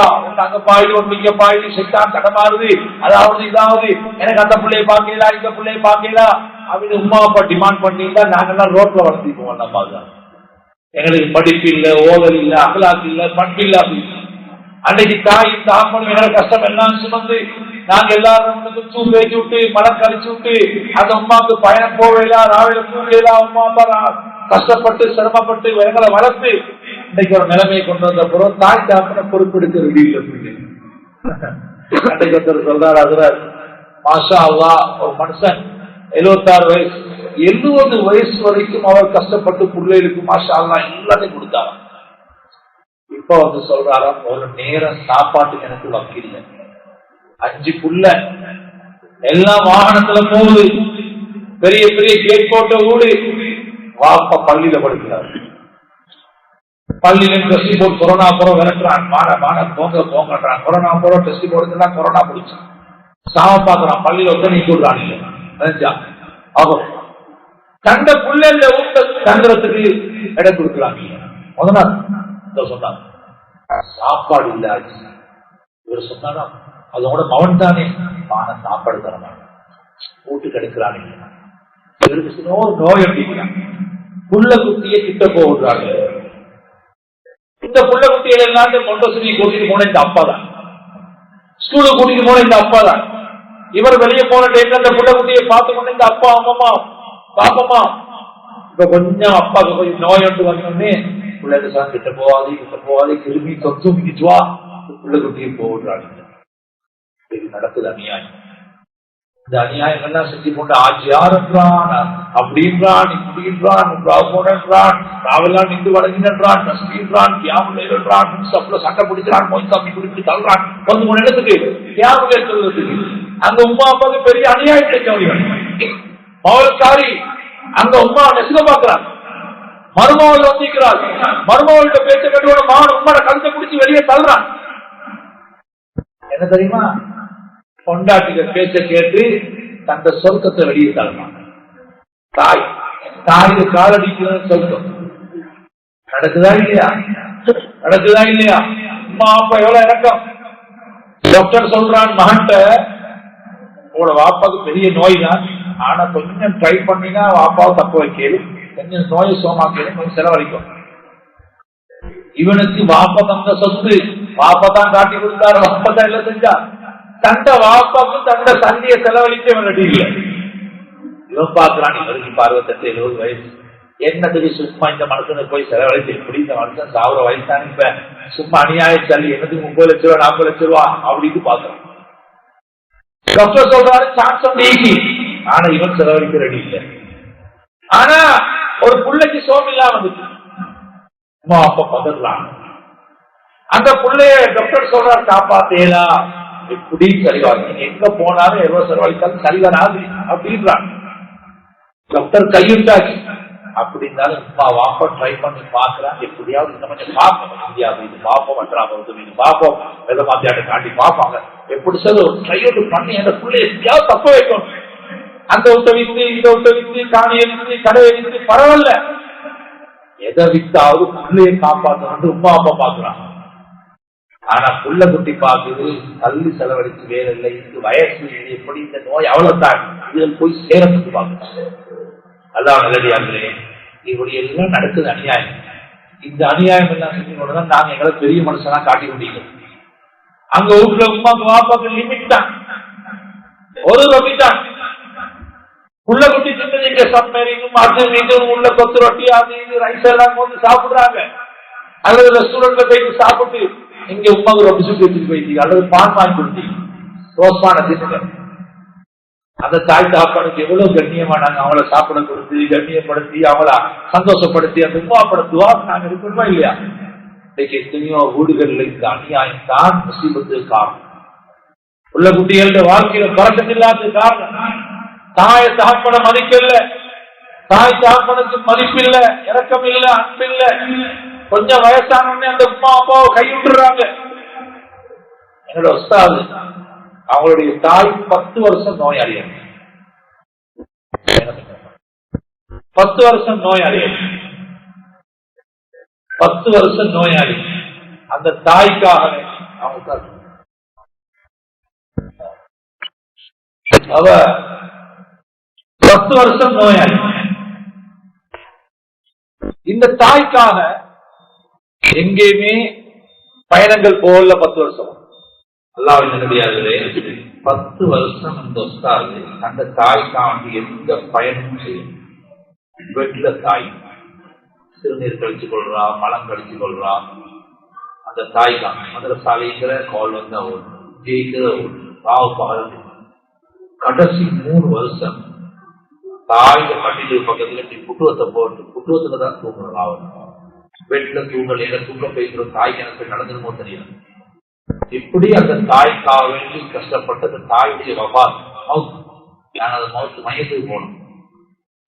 B: அங்க பாயுது, ஒன்று இங்க பாயுது, செட்டான் கடமாறுது, அதாவது இதாவது எனக்கு அந்த பிள்ளைய பாக்கலாம், இந்த பிள்ளைய பாக்கலாம் அப்படின்னு உமா அப்பா டிமாண்ட் பண்ணிட்டா நாங்கெல்லாம் ரோட்ல வளர்த்திக்குவோம். நம்ம அதுதான் எங்களுக்கு படிப்பு இல்லை, ஓதல் இல்லை, அகலாக்கு இல்லை, பண்பு இல்லை. அப்படின்னு அன்னைக்கு தாய் தாப்பனும் எங்களை கஷ்டம் எல்லாம் சுமந்து நாங்க எல்லாரும் பேச்சு விட்டு மலம் கழிச்சு விட்டு அந்த உமாவுக்கு பயணம் போவேலா, ராவில தூங்கலா, உமா அப்பா கஷ்டப்பட்டு சிரமப்பட்டு எங்களை வளர்த்து இன்னைக்கு ஒரு நிலைமையை கொண்டு வந்த பிறகு தாய் தாப்பனை பொறுப்பெடுக்க ரெடி இல்லை. அன்னைக்கு ஒருத்தர் சொல்றாரு, அதுல மாஷா அல்லாஹ் ஒரு மனுஷன் 76 வயசு 70 வயசு வரைக்கும் அவர் கஷ்டப்பட்டு பிள்ளைகளுக்கு மாஷா அல்லாஹ் எல்லாத்தையும் கொடுத்தாராம். இப்ப வந்து சொல்றாராம், ஒரு நேரம் சாப்பாட்டுக்கு எனக்கு வக்கில்லை, 5 புள்ள எல்லாம் வாகனத்துல போகுது, பெரிய பெரிய கேட் போட்ட ஊடு, வாப்பா பள்ளியில படுக்கிறார். பள்ளியில டெஸ்ட் போட்டு கொரோனா போறோம் விரட்டுறான், போங்கன்றான். கொரோனா போறோம் டெஸ்ட் போடுறதுலாம் கொரோனா பிடிச்சான். சாம பாக்குறான், பள்ளியில வந்து நீ கூடுறான் நினைச்சா ஆகும். கண்ட புள்ள ஊட்ட தங்குறதுக்கு இடம் கொடுக்குறாங்க. முதல்ல சொன்னாங்க சாப்பாடு இல்ல. இவர் சொன்னா அதோட மவன் தானே சாப்பாடு தரமாட்டான், கூட்டு கெடுக்கிறான். இவருக்கு நோய் அப்படிங்கிறாங்க. புள்ள குட்டிய கிட்ட போடுறாங்க. இந்த புள்ள குட்டிகள் எல்லாம் மொண்டசுரி கூட்டிட்டு போன இந்த அப்பா தான், ஸ்கூலுக்கு கூட்டிட்டு போன இந்த அப்பா தான். இவர் வெளியே போன டைம்ல இந்த புள்ள குட்டியை பார்த்து கொண்டு இந்த அப்பா அம்மம்மா பாப்பம்மா இப்ப கொஞ்சம் அப்பாவுக்கு கொஞ்சம் நோய் வந்து வரணும்னே பிள்ளைங்க கிட்ட போவாது கிருமி தொத்துவா குட்டியை போடுறாங்க. இது நடக்குது அநியாயம். இந்த அநியாயம் எல்லாம் செஞ்சு கொண்டு ஆட்சியார்ன்றான், அப்படின்றான், இப்படின்றான், போனன்றான், ராவெல்லாம் நின்று வழங்கினான், தஸ்மீன்றான், கியாமுலேன்றான், சப்ல சண்டை பிடிக்கிறான், மொய் சாமி குடிப்பி தள்ளுறான். வந்து மூணு இடத்துக்கு கியாமுலே சொல்றதுக்கு அங்க உமா அப்பாவுக்கு பெரிய அநியாயம் கிடைச்சவங்க. மவள்காரி அங்க உமா நெசுக பாக்குறான், மருமகள் வந்திக்கிறாள். மருமகள்கிட்ட பேச்ச கட்டோட மகன் உமாட கழுத்தை பிடிச்சி வெளியே தள்ளுறான். என்ன தெரியுமா? கொண்டாட்டிகள் பேச்ச கேட்டு தந்த சொர்க்கத்தை வெளியே தள்ளுறான். தாய் தாய்க்கு காலடிக்கிறது சொர்க்கம். நடக்குதா இல்லையா? நடக்குதா இல்லையா? அம்மா அப்பா எவ்வளவு இறக்கம். டாக்டர் சொல்றான் மகன்கிட்ட, உங்களோட வாப்பாவுக்கு பெரிய நோய் தான், ஆனா கொஞ்சம் ட்ரை பண்ணினா வாப்பாவை தப்ப வைக்கலும், கொஞ்சம் நோயை சோமாக்கலும், கொஞ்சம் செலவழிக்கும். இவனுக்கு வாப்பா தந்த சொத்து, வாப்பா தான் காட்டி கொடுத்தாரு, வாப்பா தான் எல்லாம் செஞ்சார். தந்த வாப்பாவுக்கு தந்த சந்திய செலவழிக்க இவன் ரெடி இல்லை. இவன் பார்க்கிறான், இவருக்கு 68-70 வயசு, என்னதுக்கு சும்மா இந்த மனுஷனுக்கு போய் செலவழிச்சு, எப்படி இந்த மனுஷன் சாவுற வயசான இப்ப சும்மா அநியாய தள்ளி என்னதுக்கு 30 லட்சம் ரூபா 40 லட்சம் ரூபா அப்படின்னு பாக்குறான். டாக்டர் சொல்றாரு சான்ஸ் நீக்கி, ஆனா இவன் செலவழிக்க ரெடி இல்லை. ஆனா ஒரு பிள்ளைக்கு சோம் இல்லாம வந்துச்சு, அம்மா அப்பா பதறான். அந்த பிள்ளைய டாக்டர் சொல்றாரு காப்பாத்தேலா, எப்படி சரிவாங்க, எங்க போனாலும் எவ்வளவு செலவழித்தாலும் சரிவராது அப்படின்றான். டாக்டர் கையுண்டாச்சு. அப்படி இருந்தாலும் உமா வாப்பா ட்ரை பண்ணி பாக்குறான், எப்படியாவது இந்த கொஞ்சம் பார்ப்போம், இந்தியாவில் இது பார்ப்போம், மற்றாவது இது பார்ப்போம், வெள்ள மாத்தியாட்ட காட்டி பார்ப்பாங்க, எப்படி சொல்ல கையோடு பண்ணி அந்த பிள்ளை எப்படியாவது தப்ப வைக்கும். அந்த விட்ட வித்து, இதை விட்ட வித்து, காணியை வித்து, கடையை வித்து, பரவாயில்ல, எதை வித்தாவது பிள்ளையை காப்பாற்ற உமா அப்பா பாக்குறான். ஆனா புள்ள குட்டி பாக்குது, கல்வி செலவழிச்சு வேற இல்லை, இது வயசு, இது எப்படி இந்த நோய் அவ்வளவுதான், இதில் போய் சேரத்துக்கு பாக்குறாங்க. அதான் நல்லடியாங்களே, இப்படி எல்லாம் நடக்குது அநியாயம். இந்த அநியாயம் எல்லாம் செஞ்சு நாங்க எங்களை பெரிய மனுஷனா காட்டி கொண்டீங்க. அங்க வீட்டுல உமாக்கு வாப்பாக்கு லிமிட் தான், ஒரு ரொட்டி தான். உள்ள குட்டி தின்னு நீங்க சம்மேரிக்கும் அது மீண்டும் உள்ள கொத்து ரொட்டி அது இது ரைஸ் எல்லாம் வந்து சாப்பிடுறாங்க. அல்லது ரெஸ்டாரண்ட்ல போயிட்டு சாப்பிட்டு இங்க உமாக்கு ரொட்டி சுட்டி வச்சுட்டு போயிட்டீங்க, அல்லது பான் வாங்கி கொடுத்தீங்க, ரோஸ்பான தின்னுங்க. அந்த தாய் சாப்பாடுக்கு எவ்வளவு கண்ணியமா நாங்க அவங்கள சாப்பிட கொடுத்து கண்ணியப்படுத்தி அவங்கள சந்தோஷப்படுத்தி அந்த உமாப்படுத்துவா நாங்க இருக்கணுமா இல்லையா? இன்னைக்கு எத்தனையோ வீடுகள்ல இந்த அநியாயம் தான் முசீபத்து காரணம். உள்ள குட்டிகளோட வாழ்க்கையில பறக்கத்தில்லாத காரணம் தாய தகப்பட மதிக்கல, தாய் தகப்பனுக்கு மதிப்பில்ல, இறக்கம் இல்ல, அன்பில்ல. கொஞ்சம் வயசான அந்த உமா அப்பாவை கைவிட்டுறாங்க. என்னோட உஸ்தாது அவங்களுடைய தாய் 10 வருஷம் நோயாளியாங்க, 10 வருஷம் நோயாளி, 10 வருஷம் நோயாளி. அந்த தாய்க்காக அவ 10 வருஷம் நோயாளி. இந்த தாய்க்காக எங்கேயுமே பயணங்கள் போகல. 10 வருஷம் அல்லாஹ்வின் நல்லடியார்களே, 10 வருஷம் அந்த உஸ்தாது அந்த தாய்க்காண்டி எந்த பயணமும் செய்யும். வீட்டுல தாய் சிறுநீர் கழிச்சு கொள்றா, மலம் கழிச்சு கொள்றா. அந்த தாய்க்காக மதரசாலைங்கிற கால் வந்த ஜெயிக்கிற பாவப்பாக கடைசி 3 வருஷம் தாய் கட்டில பக்கத்துல புட்டுவத்தை போட்டு புட்டுவத்துல தான் தூங்குறோம். வீட்டுல தூங்கல் எங்க தூங்க போய்க்கிறோம், தாய்க்கு எனக்கு நடந்துருமோ தெரியும். இப்படி அந்த தாய்க்காக வேண்டி கஷ்டப்பட்டது தாயுடைய வபாத் மவுத். நான் அந்த மவுத்து மையத்துக்கு போனோம்.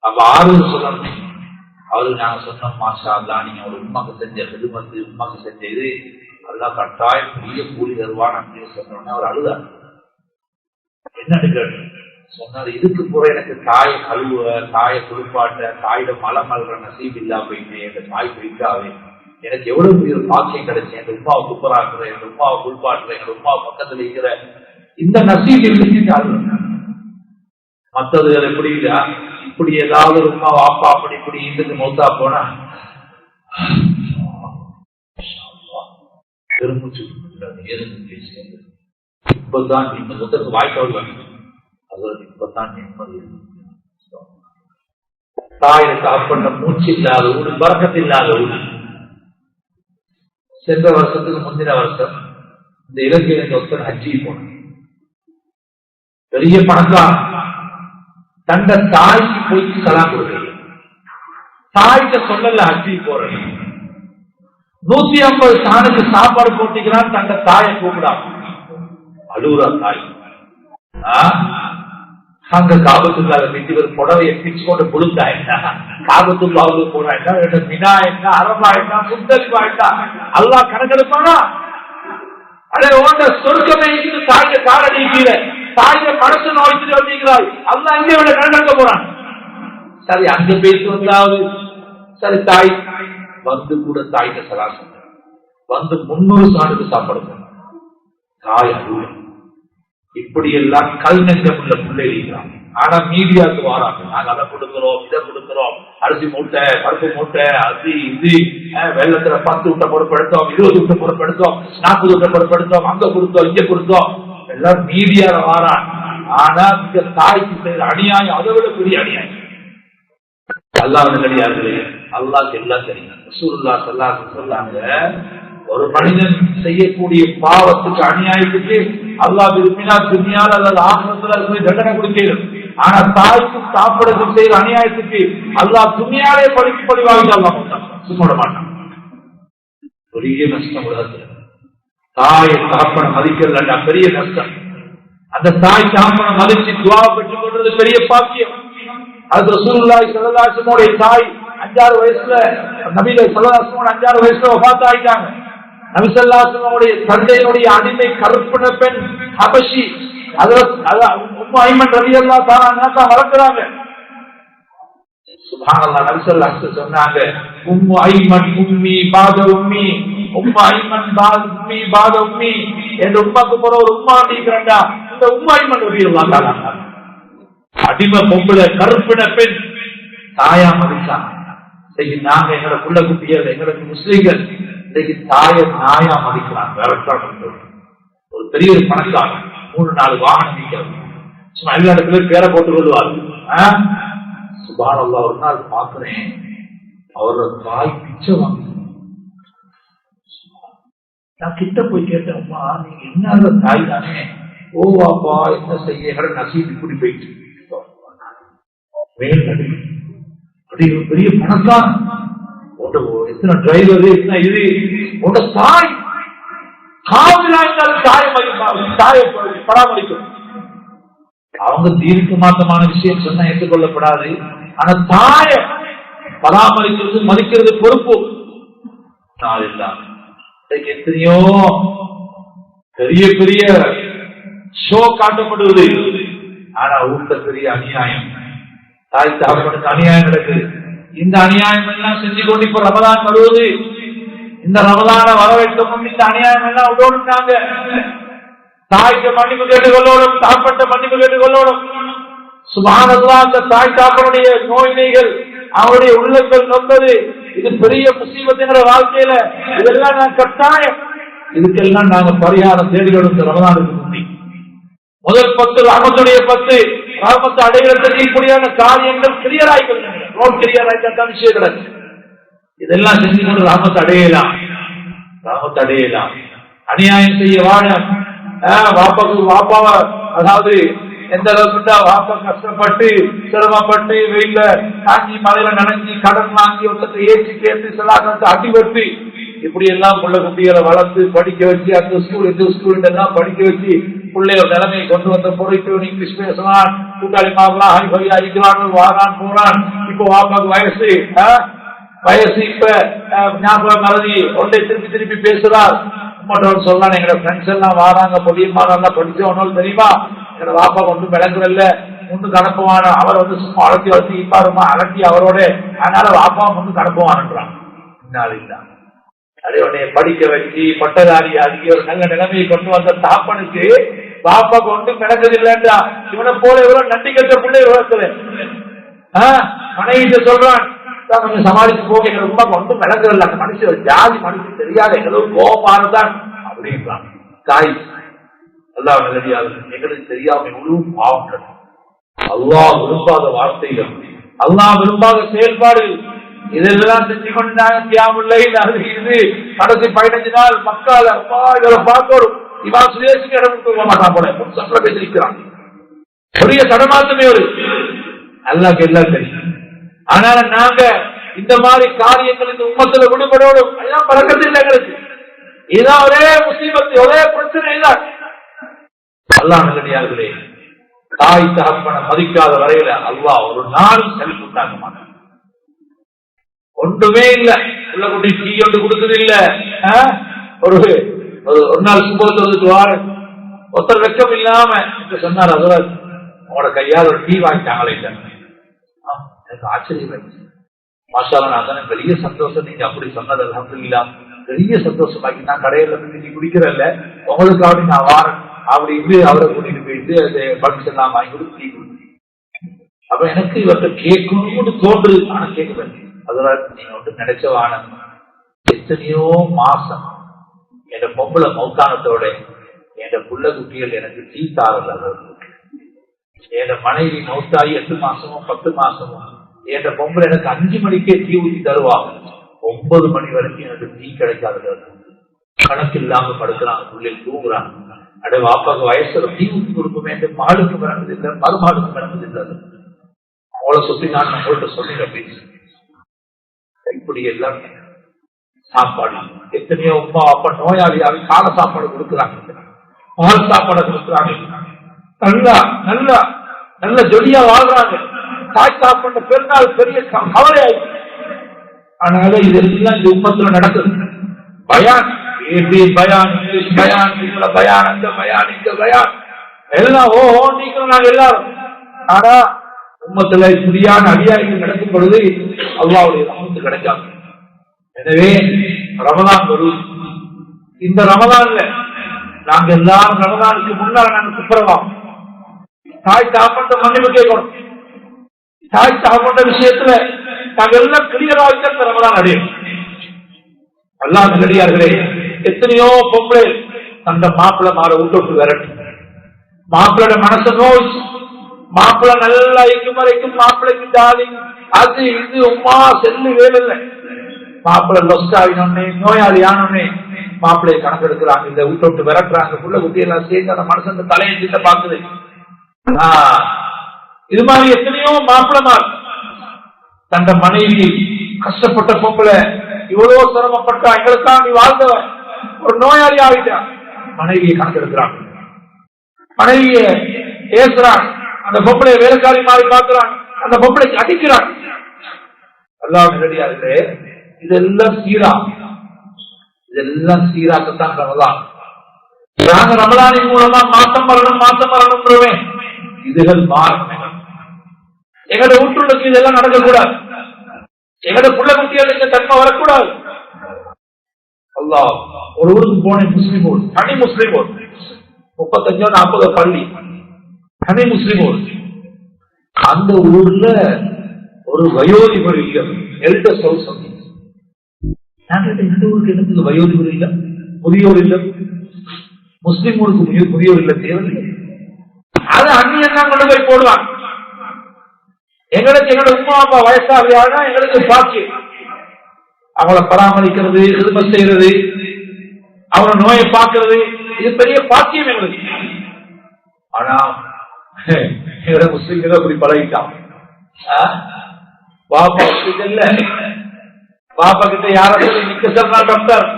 B: அப்ப ஆறுதல் சொல்லணும். அவருக்கு நாங்க சொன்னோம், மாஷா அல்லாஹ், நீங்க ஒரு உண்மைக்கு செஞ்ச விடுமத்து உண்மைக்கு செஞ்ச இது எல்லாம் கட்டாயம் பெரிய கூலி தருவான் அப்படின்னு சொன்னோம்னா அவர் அழுதார். என்னன்னு கேட்டு சொன்னாரு, இதுக்கு கூட எனக்கு தாயை கழுவ, தாயை குளிப்பாட்ட, தாயோட மலம் அல்ற நசீப் இல்லா போயிட்டேன், என் தாய் போயிட்டாவே எனக்கு எவ்வளவு பெரிய ஒரு பாக்கியம் கிடைச்சு. என் உமாவை குப்பராக்குறேன், என் உமாவை குளிப்பாட்டுறேன், என் உமாவை பக்கத்துல இருக்கிற இந்த நசீப் இருக்கு. மற்றது எப்படி இல்ல, இப்படி ஏதாவது உமா வாப்பா அப்படி இப்படி இதுக்கு மௌத்தா போனா பெருமூச்சு பேசுறது. இப்பதான் இந்த முதற்கு வாய்க்கால் வந்து அது இப்பதான் நிம்மதி. தாயை சாப்பிட்ட மூச்சு இல்லாத ஊடு, பறக்கத்து இல்லாத ஊடு. சென்ற வருஷத்துக்கு முந்தின வருஷம் இந்த இலங்கையில ஒருத்தர் ஹஜ்ஜி போன பெரிய பணக்கார தந்த தாய்க்கு போய் சலாம் கொடுக்குறது. தாய்க்கு சொல்லல ஹஜ்ஜி போறது. 150 சாணுக்கு சாப்பாடு போட்டிக்கிறான். தந்த தாயை கூப்பிடாம அழுகுறா தாய். அங்க காபத்துள்ளால வீட்டுக்கு புடவையை பிச்சு கொண்டு புழுந்தாயிட்டா, காபத்துள்ளாவுக்கு போனாயிட்டா, மினா ஆயிட்டா, அரபாயிட்டா, முத்தலிவாயிட்டா, அல்லா கணக்கெடுப்பானா? அதே ஓட்ட சொர்க்கமே இருந்து தாய காரணி கீழே தாய மனசு நோய்த்து வந்தீங்கிறாய். அல்லா இங்கே விட கணக்கெடுக்க போறான். சரி அங்க பேசி வந்தாவது சரி தாய் வந்து கூட தாய்க்கு சலாசம் வந்து 300 சாணுக்கு சாப்பிடுங்க. தாய் அழுவ. இப்படி எல்லாம் கல் நெஞ்சம் உள்ள பிள்ளை இருக்கிறாங்க. ஆனா மீடியாவுக்கு வராங்க. நாங்க அதை கொடுக்கிறோம், இதை கொடுக்கிறோம், அரிசி மூட்டை, பருப்பு மூட்டை, அது இது, வெள்ளத்துல 10 விட்ட பொறுப்பெடுத்தோம், 20 விட்ட பொறுப்பெடுத்தோம், 40 விட்ட பொறுப்பெடுத்தோம், அங்க கொடுத்தோம், இங்க கொடுத்தோம், எல்லாம் மீடியால வாரான். ஆனா இந்த தாய்க்கு செய்யற அநியாயம் அதை விட பெரிய அநியாயம். அல்லாஹ் கிடையாது. அல்லாஹ்க்கு எல்லாம் தெரியும். ரசூலுல்லாஹ் ஸல்லல்லாஹு அலைஹி வஸல்லம் சொன்னாங்க, ஒரு மனிதன் செய்யக்கூடிய பாவத்துக்கு அநியாயத்துக்கு அல்லாஹ் விரும்பினா துன்யால அல்லது ஆகிரத்துல தண்டனை கொடுக்கிறார். ஆனா தாய்க்கும் சாப்பிடக்கும் செய்யற அநியாயத்துக்கு அல்லாஹ் துன்யாலே பழி வாங்கி அல்லாஹ் சும்மா மாட்டான். பெரிய நஷ்டம் உலகத்துல. தாயை தாப்பனை மதிக்கிறதா பெரிய நஷ்டம். அந்த தாய் தாப்பனை மதிச்சு துவா பெற்றுக் கொள்றது பெரிய பாக்கியம். அது ரசூலுல்லாஹி ஸல்லல்லாஹு அலைஹி வஸல்லம் தாய் 5-6 வயசுல நபிகள் ஸல்லல்லாஹு அலைஹி வஸல்லம் 5-6 வயசுல வஃபாத் ஆயிட்டாங்க. நபி ஸல்லல்லாஹு அலைஹி வஸல்லம் தந்தையுடைய அடிமை கருப்பின பெண் ஹபஷி உம்மு ஐமன் ரலியல்லாஹு தஆலா அன்ஹா வளர்க்கறாங்க. சுப்ஹானல்லாஹ். நபி ஸல்லல்லாஹு அலைஹி வஸல்லம் சொன்னாங்க, உம்மு ஐமன் உம்மி பாத உம்மி, உம்மு ஐமன் பாத உம்மி பாத உம்மி. என் உம்மாக்கு போற ஒரு உம்மா அப்படிங்கிறா இந்த உம்மு ஐமன் ரலியல்லாஹு தஆலா. அடிமை பொம்பளை கருப்பின பெண் தாயா மதிச்சாங்க. நாங்க எங்களோட புள்ள குட்டிகள் எங்களுக்கு முஸ்லிம்கள் இன்னைக்கு தாயை நாயா மதிக்கிறாங்க. ஒரு பெரிய ஒரு பணக்காரன் 3-4 வாகனம் நிற்கிறது. சும்மா எல்லா இடத்துலயும் பேரை போட்டுக் கொள்வாரு. சுப்ஹானல்லாஹ். ஒரு நாள் பாக்குறேன், அவரோட தாய் பிச்சை வாங்க. நான் கிட்ட போய் கேட்டேன், அம்மா நீங்க என்ன தாய் தானே? ஓ அப்பா என்ன செய்ய நசீப் இப்படி போயிட்டு பெரிய பணக்காரன், எத்தனை டிரைவர், எத்தனை இது உங்க தாய் காவிலா தாயை பராமரிக்கும். அவங்க தீர்க்க மாற்றமான விஷயம் சொன்னா ஏற்றுக்கொள்ளப்படாது. ஆனா தாயை பராமரிக்கிறது மதிக்கிறது பொறுப்பு. எத்தனையோ பெரிய பெரிய ஷோ காட்டப்படுவது. ஆனா ஊட்ட பெரிய அநியாயம். தாய் தாப்பனுக்கு அநியாயம் நடக்குது. இந்த அநியாயம் எல்லாம் செஞ்சு கொண்டு இப்ப ரமலான் வருவது. இந்த ரமலான வர வைக்கும் இந்த அநியாயம் எல்லாம் உடோடுட்டாங்க. தாய்க்கு மன்னிப்பு கேட்டுக் கொள்ளணும், தாப்பட்ட மன்னிப்பு கேட்டுக் கொள்ளணும். சுப்ஹானல்லாஹ். அந்த தாய் தாப்பனுடைய நோயினைகள் அவருடைய உள்ளங்கள் நொந்தது. இது பெரிய முசீபத்துங்கிற வாழ்க்கையில இதெல்லாம் நான் கட்டாயம். இதுக்கெல்லாம் நாங்க பரிகாரம் தேடிக்கொடுத்த ரமலானுக்கு முன்னே முதல் 10 ரஹமத்துடைய 10 ரஹமத்தை அடைகிறதுக்கு இப்படியான காரியங்கள் கிளியர் ஆகிக்கொள்ளுங்க. ரோட் கிளியர் ஆகித்தான் விஷயம் கிடையாது. இதெல்லாம் செஞ்சு கொண்டு ரஹமத்தை அடையலாம், ரஹமத்தை அடையலாம். அநியாயம் செய்ய வாழ வாப்பாவை அதாவது எந்த அளவுக்கு வாப்பா கஷ்டப்பட்டு சிரமப்பட்டு வெயில காஞ்சி மலையில நனைஞ்சி கடன் வாங்கி ஒருத்தத்தை ஏற்றி கேட்டு சிலாக்கத்தை அடிபட்டு இப்படி எல்லாம் பிள்ளை குட்டிகளை வளர்த்து படிக்க வச்சு அந்த ஸ்கூல் இந்த ஸ்கூல் எல்லாம் படிக்க வச்சு பிள்ளைய நிலைமையை கொண்டு வந்த பொறுப்பு இங்கிலீஷ் பேசலாம், கூட்டாளி மாறலாம், ஹரிபரியா இருக்கிறான், வாரான் போறான். இப்போ வாப்பாக்கு வயசு இப்ப ஞாபகம் மறதி ஒன்றை திருப்பி பேசுறார். மற்றவன் சொல்லலாம், எங்க ஃப்ரெண்ட்ஸ் எல்லாம் வாராங்க, பொடியம்மாரெல்லாம் படிச்சவனோல் தெரியுமா, எங்க வாப்பா ஒன்றும் விளங்குறல்ல, முன்னுக்கு அனுப்புவான அவர் வந்து சும்மா அலட்டி வளர்த்தி இப்பாருமா அலட்டி அவரோட, அதனால வாப்பா முன்னுக்கு அனுப்புவான்ன்றான். அதே உடனே படிக்க வச்சு பட்டதாரி ஆகி ஒரு நல்ல நிலைமையை கொண்டு வந்த தாப்பனுக்கு பாப்பா கொண்டு மிளகுது இல்லைன்றா. இவனை போல இவ்வளவு நன்றி கட்ட பிள்ளை உலகத்துல மனைவிட்ட சொல்றான், கொஞ்சம் சமாளிச்சு போக எங்க ரொம்ப கொண்டு மிளகுறல, அந்த மனுஷன் ஜாதி மனுஷன் தெரியாத எங்களுக்கு கோபமானதான் அப்படின்றான். தாய் அல்லாஹ் நல்லடியாக எங்களுக்கு தெரியாம எவ்வளவு பாவங்கள், அல்லாஹ் விரும்பாத வார்த்தைகள், அல்லாஹ் விரும்பாத செயல்பாடுகள், இதெல்லாம் செஞ்சு கொண்டாங்க. தியாமுல்லை இது கடைசி 15 நாள் மக்கள் அப்பா இவரை பார்க்கணும். இவன் சுயேசுக்கு இடம் கொடுக்க மாட்டான் போல சப்ல பேசிருக்கிறான். பெரிய தடமாத்தமே ஒரு அல்லாஹ்க்கு எல்லாம் தெரியும். அதனால நாங்க இந்த மாதிரி காரியங்கள் இந்த உம்மத்துல விடுபடோடும் எல்லாம் பறக்கிறது இல்லை எங்களுக்கு. இதுதான் ஒரே முசீபத்து, ஒரே பிரச்சனை தான். அல்லாஹ் நல்லடியார்களே, தாய் தகப்பனை மதிக்காத வரையில அல்லாஹ் ஒரு நாளும் செல்ஃப் உண்டாக்க மாட்டான். ஒன்றுமே இல்ல, உள்ள குட்டி டீ ஒன்று கொடுக்குது இல்ல. ஒரு நாள் சுபத்தை வந்துட்டு வாரு, ஒருத்தர் வெக்கம் இல்லாம சொன்னார், அதுல உங்களோட கையால் ஒரு டீ வாங்கிட்டாங்களே. எனக்கு ஆச்சரியம், மாஷால்லா, நான் தானே பெரிய சந்தோஷம். நீங்க அப்படி சொன்னது அல்ஹம்துலில்லாஹ், பெரிய சந்தோஷமாக்கி. நான் கடையில நீ குடிக்கிறல்ல, உங்களுக்கு அப்படி நான் வாரேன் அப்படி இது அவரை கூட்டிட்டு போயிட்டு அது பட்ஸ் எல்லாம் வாங்கி கொடுத்து டீ கொடுத்து. அப்ப எனக்கு இவர்கிட்ட கேட்கணும்னு தோன்றுது, ஆனா கேட்க வேண்டிய அதனால நீங்க வந்து நினைச்சவான எத்தனையோ மாசம் என் பொம்பளை மௌத்தானத்தோட என் புள்ள குட்டிகள் எனக்கு டீ தாரல. என் மனைவி மௌத்தாயி 8 மாசமோ 10 மாசமோ என் பொம்பளை எனக்கு 5 மணிக்கே டீ ஊற்றி தருவாங்க. 9 மணி வரைக்கும் எனக்கு டீ கிடைக்காது. கணக்கு இல்லாம படுக்கிறாங்க, பிள்ளைகள் தூங்குறாங்க. அட வாப்பாக்கு வயசுல டீ ஊற்றி கொடுக்குமே, இந்த மாடுக்கு பிறந்தது இல்லை, மறுமாடுக்கு பிறந்தது இல்லை. அவளை சுத்தி நான் உங்கள்கிட்ட சொல்லிட இப்படி எல்லாம் சாப்பாடு. எத்தனையோ உமா அப்பா நோயாளியாக கால சாப்பாடு கொடுக்குறாங்க, பால் சாப்பாடு கொடுக்குறாங்க, நல்லா நல்லா நல்ல ஜொலியா வாழ்றாங்க. தாய் சாப்பாடு பெருநாள் பெரிய கவலை ஆயிடுச்சு. அதனால இதெல்லாம் இந்த உம்மத்துல நடக்குது. பயான், பயான், இங்கிலீஷ் பயான், இதுல பயான், அந்த பயான், இந்த பயான் எல்லாம் நீக்கிறோம் நாங்க எல்லாரும். ஆனா உம்மத்துல சரியான அநியாயங்கள் நடக்கும் பொழுது அல்லாஹ்வுடைய ரஹ்மத் கிடைக்காது. எனவே ரமலான் வரும். இந்த ரமலான்ல நாங்க எல்லாரும் ரமலானுக்கு முன்னால நாங்க துப்புரவாம். தாய் தாப்பட்ட மன்னிப்பு கேட்கணும். தாய் தாப்பட்ட விஷயத்துல நாங்க எல்லாம் கிளியராக ரமலான் அடையும். அல்லாஹ் நல்லடியார்களே, எத்தனையோ பொம்பளை அந்த மாப்பிள்ளை மாற விட்டு விரட்டு, மாப்பிள்ளோட மனசை நோய், மாப்பிள்ளை நல்லா இருக்கும் வரைக்கும் மாப்பிள்ளைக்கு ஜாலி, அது இது உமா செல்லு வேலை. மாப்பிள்ளை லொஸ்ட் ஆகினோடனே நோயாளி ஆனோடனே மாப்பிள்ளையை கணக்கெடுக்கிறாங்க, இந்த விட்டு விரட்டுறாங்க. புள்ள குட்டி எல்லாம் சேர்ந்து அந்த மனுஷன் தலையை கிட்ட பாக்குது. இது மாதிரி எத்தனையோ மாப்பிள்ளமார் தந்த மனைவி கஷ்டப்பட்ட பொம்பளை இவ்வளவு சிரமப்பட்டா, எங்களுக்காக நீ வாழ்ந்தவன், ஒரு நோயாளி ஆகிட்டான். மனைவியை கணக்கெடுக்கிறாங்க, மனைவியை ஏசுறான், அந்த பொம்பளை வேலைக்காரி மாறி பார்க்கிறான், அந்த பொம்பளைக்கு அடிக்கிறான். அல்லாஹ் ரெடியாரு. இதெல்லாம் சீரா, இதெல்லாம் சீராக்கத்தான் ரமலான். நாங்க ரமலானின் மூலமா மாசம் வரணும் இதுகள் மாறும். எங்களோட வீட்டுக்கு இதெல்லாம் நடக்கக்கூடாது. எங்களோட புள்ள குட்டிகளுக்கு தன்மை வரக்கூடாது. அல்லாஹ் ஒரு ஊருக்கு போனேன், முஸ்லிம் ஊர், தனி முஸ்லிம் ஊர், 35-40 பள்ளி, தனி முஸ்லிம் ஊர். அந்த ஊர்ல ஒரு வயோதிபர் இல்லம், எல்டர்ஸ் ஹவுஸ். இந்த ஊருக்கு எனக்கு வயோதிபர் இல்லம், முதியோர் இல்லம், முஸ்லிம் ஊருக்கு முதியோர் இல்லம் தேவையில்லை. அதை அந்நியன் தான் கொண்டு போய் போடுவாங்க. எங்களுக்கு எங்களோட உமா அப்பா வயசாகியானா எங்களுக்கு பாக்கி அவளை பராமரிக்கிறது, ஹிதமத் செய்யறது, அவளை நோயை பார்க்கிறது, இது பெரிய பாக்கியம் எங்களுக்கு. ஆனா எங்களோட முஸ்லிம்களை அப்படி பழகிட்டான். பாப்பா இல்ல, பாப்பா கிட்ட யாரும் நிக்க சொன்னா டாக்டர்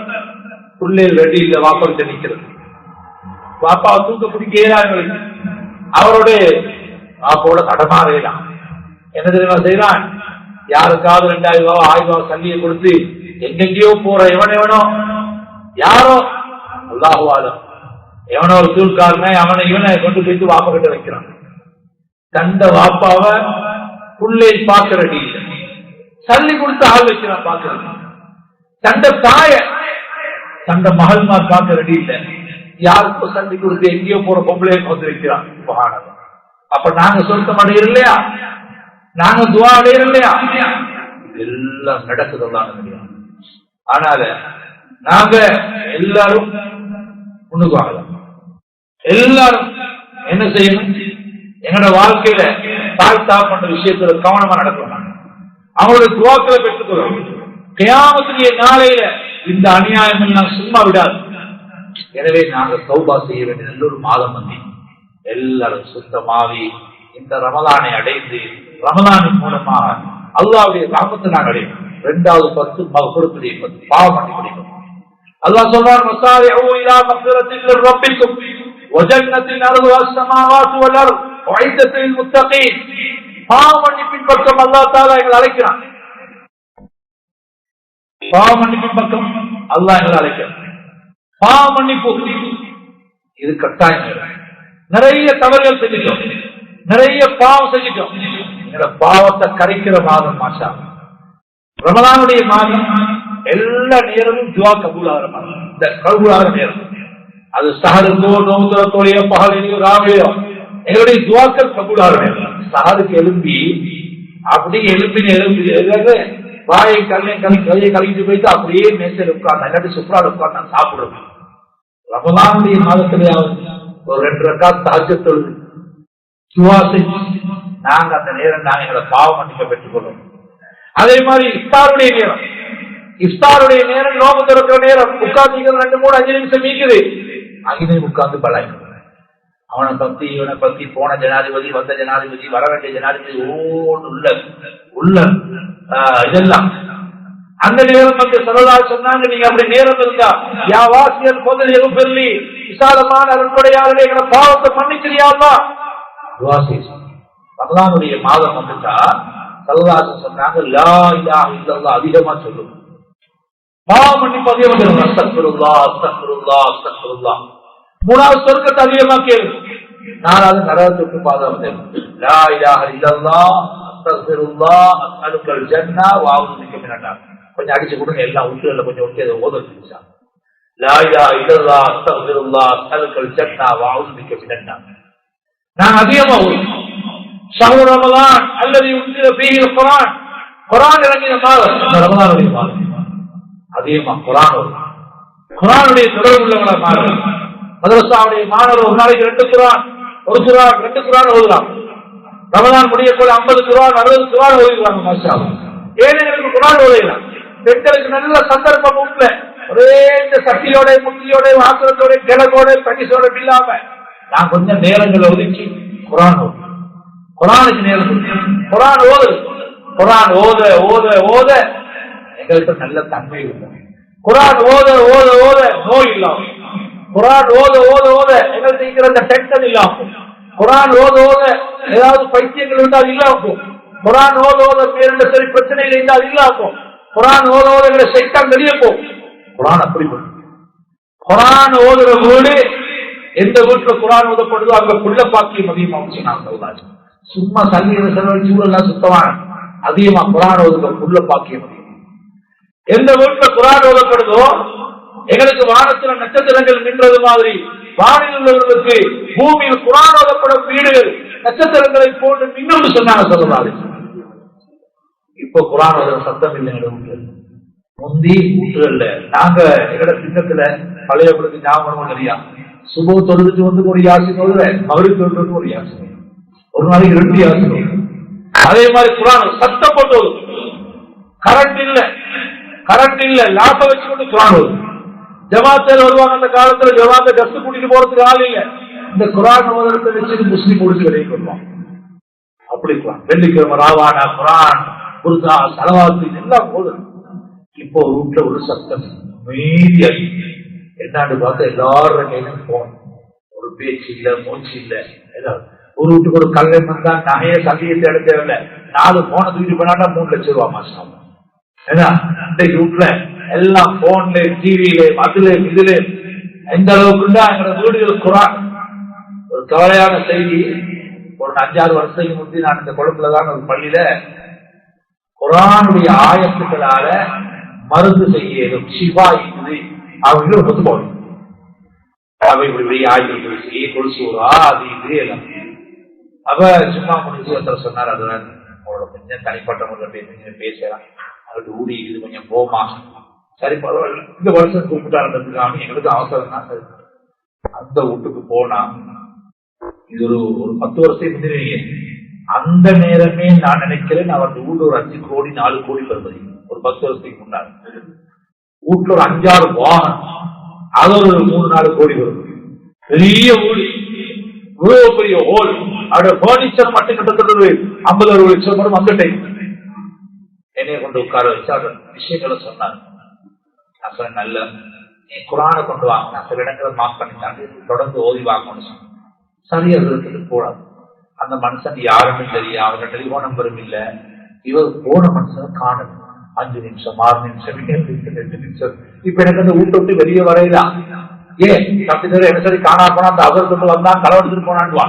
B: பிள்ளைகள் ரெடி இல்ல, பாப்பா கிட்ட நிக்கிறது. பாப்பா தூக்க பிடிக்கிறாங்க, அவரோட பாப்பாவோட தடமாறலாம். என்ன தெரியுமா செய்யறான்? யாருக்காவது 2000 ரூபாய் 1000 ரூபாய் சல்லியை கொடுத்து எங்கெங்கயோ போற எவனோ யாரோ அல்லாஹுவாலும் எவனோ ஒரு தூள்காரனை அவனை இவனை கொண்டு போயிட்டு வாப்பா கிட்ட வைக்கிறான். தந்த வாப்பாவை புள்ளை பார்க்கறடி சல்லி கொடுத்து ஆள் வைக்கிறான் பார்க்கறது. தந்த தாய தந்த மகள்மார் பார்க்கறடி இல்லை, யாருக்கும் சல்லி கொடுத்து எங்கேயோ போற பொம்பளையை கொண்டு வைக்கிறான். அப்ப நாங்க சொர்க்கம் அடையிற இல்லையா? நாங்க துவா அடையிற இல்லையா? எல்லாம் நடக்குதெல்லாம். ஆனால நாங்க எல்லாரும் முன்னுக்கு வாங்கலாம். எல்லாரும் என்ன செய்யணும்? எங்களோட வாழ்க்கையில தாய் தாப்பன்ற விஷயத்துல கவனமா நடக்கணும். அவங்களுடைய துவாக்களை பெற்றுக்கொள்ளும். கியாமத்துடைய நாளையில இந்த அநியாயம் எல்லாம் சும்மா விடாது. எனவே நாங்கள் தௌபா செய்ய வேண்டிய நல்ல ஒரு மாதம் வந்து எல்லாரும் சுத்தமாவி இந்த ரமலானை அடைந்து ரமலானின் மூலமாக அல்லாஹ்வுடைய ரஹ்மத்தை நாங்கள் அடைவோம். 2வது 10 மக்ஃபிரத்துடைய 10 பாவ மன்னிப்புடைய 10. அல்லாஹ் சொல்றான் வஸாரிஉ இலா மக்ஃபிரத்தின் மின் ரப்பிக்கும் வ ஜன்னத்தின் அர்துஹா அஸ்-ஸமாவாத்து வல் அர்த் உஇத்தத் லில் முத்தகீன். பாவ மன்னிப்பின் பக்கம் அல்லாஹ் தஆலா எங்களை அழைக்கிறான். பாவ மன்னிப்பின் பக்கம் அல்லாஹ் எங்களை அழைக்கிறான். பாவ மன்னிப்பு இது கட்டாயம். நிறைய தவறுகள் செஞ்சிட்டோம், நிறைய பாவம் செஞ்சிட்டோம். எங்களோட பாவத்தை கரைக்கிற மாதம் மாஷா ரமலானுடைய மாதம். எல்லா நேரமும் துவா கபூலாகிற மாதம். இந்த கபூலாகிற நேரம் அது சஹருக்கோ நோந்தரத்தோடைய பகலையோ ராவையோ எங்களுடைய துவாக்கள் கபூலாகிற நேரம். சஹருக்கு எழும்பி அப்படியே எழும்பி வாயை கையை கழிஞ்சு போயிட்டு அப்படியே மேசையில் உட்கார்ந்து இல்லாட்டி சுப்ரால் உட்கார்ந்து நான் சாப்பிடுறோம். ரமலானுடைய மாதத்திலேயாவது ஒரு 2 ரக்காத் தஹஜ்ஜத் தொழுது துஆ செஞ்சு நாங்க அந்த நேரம் நாங்க எங்களை பாவ மன்னிப்பை பெற்றுக் கொள்வோம். அதே மாதிரி இஃப்தாருடைய நேரம் நோம்பு திறக்கிற நேரம் உட்கார்ந்து 2, 3, 5 நிமிஷம் மீக்குது. அங்கே உட்கார்ந்து பலாய்க்கணும். அவனை பத்தி இவனை பத்தி போன ஜனாதிபதி வந்த ஜனாதிபதி வர வேண்டிய ஜனாதிபதி உள்ள இதெல்லாம் அந்த நேரம் வந்து சொல்லலாம் சொன்னாங்க. நீங்க அப்படி நேரம் இருந்தா யாவாசியல் போதல் எதுவும் பெருளி விசாலமான அருட்படையாளர்களே எங்களை பாவத்தை மன்னிச்சிரியாமா ரமலானுடைய மாதம் வந்துட்டா சல்லல்லாஹு சொன்னாங்க லா இலாஹ இல்லல்லாஹ் அதிகமா சொல்லும். பாவ மன்னிப்பு அதிகமா சொல்லுங்க. அஸ்தக்ஃபிருல்லாஹ் அஸ்தக்ஃபிருல்லாஹ் அஸ்தக்ஃபிருல்லாஹ். 3வது சொர்க்கத்தை அதிகமா கேளு. 4வது நரகத்துக்கு பாதுகாப்பு. லா இலாஹ இல்லல்லாஹ் அஸ்தக்ஃபிருல்லாஹ் அஸ்அலுக்கல் ஜன்னah வ அஊது பிக மினன் நார். கொஞ்சம் அடிச்சு கொடுங்க எல்லாம் உள்ள கொஞ்சம் ஒட்டி அதை ஓதுச்சா. லா இலாஹ இல்லல்லாஹ் அஸ்தக்ஃபிருல்லாஹ் அஸ்அலுக்கல் ஜன்னah வ அஊது பிக மினன் நார். நான் அதிகமா ஓதுறேன். ஷஹ்ரு ரமலான் அல்லதி உன்சில ஃபீஹில் குர்ஆன். குர்ஆன் இறங்கின மாதம் ரமலானுடைய மாதம். அதிகமா குர்ஆன் ஓதுறேன். குர்ஆனுடைய தொடர்பு உள்ளவங்களா மாறும். மதரசாவுடைய மாணவர் ஒரு நாளைக்கு 2 குர்ஆன் 1 குர்ஆன் 2 குர்ஆன் ஓதுறாங்க. ரமலான் முடியக்குள்ள 50 குர்ஆன் 60 குர்ஆன் ஓதுறாங்க. மாஷா அல்லாஹ். ஏழைகளுக்கு குர்ஆன் ஓதுறாங்க. பெண்களுக்கு நல்ல சந்தர்ப்பம் உண்டு. ஒரே இந்த சக்தியோட முக்தியோட வாசலத்தோட கிழக்கோட பரிசோட இல்லாம நான் கொஞ்சம் நேரங்களை ஒதுக்கி குர்ஆன் ஓது. குர்ஆனுக்கு நேரம் குர்ஆன் ஓது. குர்ஆன் ஓத ஓத ஓத எங்களுக்கு நல்ல தன்மை இருக்கும். குர்ஆன் ஓத ஓத ஓத நோய் இல்லாம. குர்ஆன் ஓத ஓத ஓத எங்களுக்கு இருக்கிற அந்த டென்ஷன் இல்லாம. குர்ஆன் ஓத ஓத ஏதாவது பைத்தியங்கள் இருந்தால் இல்லாம. குர்ஆன் ஓத ஓத வேறு சரி பிரச்சனைகள் இருந்தால் இல்லாம. குர்ஆன் ஓத ஓத எங்களை சைத்தான் வெளியே போகும். குர்ஆன் அப்படி குர்ஆன் ஓதுற வீடு எந்த வீட்டுல குர்ஆன் ஓதப்படுதோ அங்க புள்ள பாக்கியம் அதிகமாக சொன்னாங்க. சும்மா சல்லியில செலவழிச்சு எல்லாம் சுத்தமான அதிகமா குர்ஆன் ஓதுற புள்ள பாக்கியம். எந்த வீட்டுல குர்ஆன் ஓதப்படுதோ எங்களுக்கு வானத்துல நட்சத்திரங்கள் நின்றது மாதிரி வானில் உள்ளவர்களுக்கு பூமியில் குர்ஆன் ஓதப்படும் வீடுகள் நட்சத்திரங்களை போன்று இன்னும் சொன்னாங்க சொல்லலாது. இப்போ குர்ஆன் ஓதுற சத்தம் இல்லை. முந்தி வீட்டுகள்ல நாங்க எங்கட சின்னத்துல பழையவர்களுக்கு ஞாபகம் இல்லையா, சுப தொழுதுட்டு வந்து ஒரு யாசின் ஓதுவேன், மகரிப் தொழுது ஒரு யாசின், ஒரு நாளைக்கு 2 யாசின். அதே மாதிரி குர்ஆன் சத்தம் போட்டு கரண்ட் இல்ல லாப வச்சு கொண்டு குர்ஆன் ஓது. ஜமாத்தில் வருவாங்க. அந்த காலத்துல ஜமாத்தை கஷ்ட கூட்டிட்டு போறதுக்கு ஆள் இல்ல. இந்த குர்ஆன் ஓதுறதை வச்சு முஸ்லிம் முடிச்சு வெளியே கொள்வாங்க. அப்படி வெள்ளிக்கிழமை ராவானா குர்ஆன் குர்தா சலவாத்து எல்லாம் போதும். இப்போ வீட்டுல ஒரு சத்தம் மீதி என்னான்னு பார்த்தா எல்லாரும் கையிலும் போன். ஒரு பேச்சு இல்ல, மூச்சு இல்ல. ஏதாவது ஒரு வீட்டுக்கு ஒரு கல்யாணம் வந்தா நகைய சந்தையத்தை எடுத்தவில்லை. 4 போனை தூக்கிட்டு போனாட்டா 3 லட்சம் ரூபாய் மாசம். ஏன்னா இன்றைக்கு வீட்டுல எல்லாம் போன்ல டிவியில அதுல இதுல எந்த அளவுக்குண்டா எங்களோட வீடுகள் குர்ஆன். ஒரு கவலையான செய்தி, ஒரு 5-6 வருஷத்துக்கு முந்தி நான் இந்த கொழும்புலதான் ஒரு பள்ளியில குர்ஆனுடைய ஆயத்துக்களால மருந்து செய்யும் சிவா இது அவங்க ஒத்து போகணும். அவை இப்படி ஆயுதங்கள் செய்ய கொலுசூரா அது இது எல்லாம். அப்ப சும்மா முடிச்சு ஒருத்தர் சொன்னார், அதுதான் அவரோட கொஞ்சம் தனிப்பட்ட முறையில் பேசலாம், அவருக்கு ஊடி இது கொஞ்சம் போமா. சரி பரவாயில்ல, இந்த வருஷம் கூப்பிட்டாருக்காம எங்களுக்கு அவசரம் தான். சரி அந்த வீட்டுக்கு போனா இது ஒரு 10 வருஷத்துக்கு முன்னாடி அந்த நேரமே நான் நினைக்கிறேன் அவருக்கு வீட்டு ஒரு 5 கோடி 4 கோடி வருவது. ஒரு 10 வருஷத்துக்கு முன்னாடி வீட்டுல ஒரு 5-6 வாகனம் அது ஒரு 3-4 கோடி வரும். பெரிய ஊழி, இவ்வளவு பெரிய ஹோல், அவருடைய பர்னிச்சர் மட்டும் கிட்டத்தட்ட 50-60 லட்சம் வரும். அந்த டைம் என்னைய கொண்டு உட்கார வச்சு அவர் விஷயங்களை சொன்னார். நான் சொன்ன நல்ல நீ குரானை கொண்டு வாங்க, நான் சில இடங்களை மார்க் பண்ணிட்டாங்க, தொடர்ந்து ஓதி வாங்கணும்னு சொன்னேன். சரி, அது போடாது. அந்த மனுஷன் யாருன்னு தெரியும், அவரோட டெலிபோன் நம்பரும் இல்ல. இவர் போன மனுஷனை காணும். 5 நிமிஷம் 6 நிமிஷம் 8 நிமிஷம். இப்ப எனக்கு அந்த வீட்டை விட்டு வெளியே வரையலாம். ஏன் தப்பிதர் என்ன சரி காணா போனா அந்த அவசரத்துக்கு வந்தா களவெடுத்துட்டு போனான்னு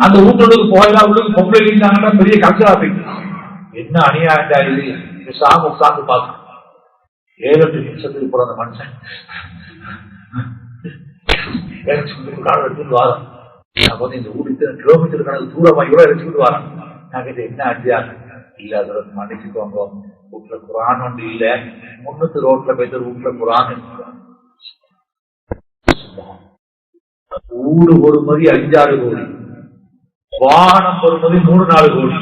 B: அந்த வீட்டுக்கு போயலாம். உள்ளுக்கு பொம்பளை இருந்தாங்கன்னா பெரிய கல்ச்சரா போயிட்டு என்ன அநியாயம் இது சாம உட்கார்ந்து பார்க்கணும். 7-8 நிமிஷத்துக்கு போற அந்த மனுஷன் எடுத்துட்டு வாரம். இந்த ஊர் இத்தனை கிலோமீட்டர் கணக்கு தூரமா இவ்வளவு எடுத்துக்கிட்டு வரான். நான் கேட்ட என்ன அடியாங்க இல்ல, அதை மன்னிச்சுக்கோங்க, வீட்டுல குரான் ஒன்று இல்ல, முன்னூத்து ரோட்ல போயிட்டு வீட்டுல குரான் ஊடு ஒரு மதி 5-6 கோடி, வாகனம் ஒரு மதி 3-4 கோடி.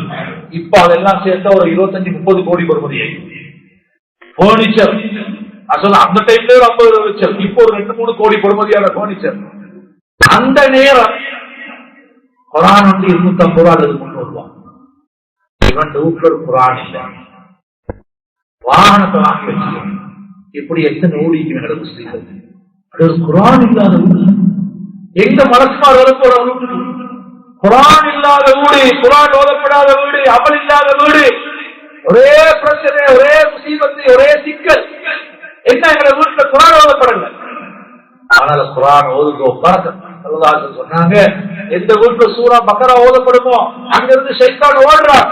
B: இப்ப அதெல்லாம் சேர்த்தா ஒரு 25-30 கோடி ஒரு மதி. பர்னிச்சர் அந்த டைம்ல ஒரு 50 லட்சம், இப்போ ஒரு 2-3 கோடி பொறுமதியான பர்னிச்சர். அந்த நேரம் குரான் வந்து 250 ரூபா அல்லது 300 ரூபா. இவன் வீட்டுல ஒரு குரான் இல்ல, வாகனத்தை வாங்கி வச்சுக்கணும். இப்படி எத்தனை ஊழிக்கு எங்களோட முஸ்லீம்கள் அது ஒரு குரான் இல்லாத ஊழி. எங்க மனசுமார் வரப்போற வீட்டுக்கு குரான் இல்லாத வீடு, குரான் ஓதப்படாத வீடு, அமல் இல்லாத வீடு, ஒரே பிரச்சனை, ஒரே முசீபத்து, ஒரே சிக்கல். என்ன எங்களை வீட்டுல குரான் ஓதப்படல. அதனால குரான் ஓதுக்கோ சொன்னாங்க. எந்த வீட்டுல சூரா பக்கரா ஓதப்படுமோ அங்கிருந்து ஷைத்தான் ஓடுறான்.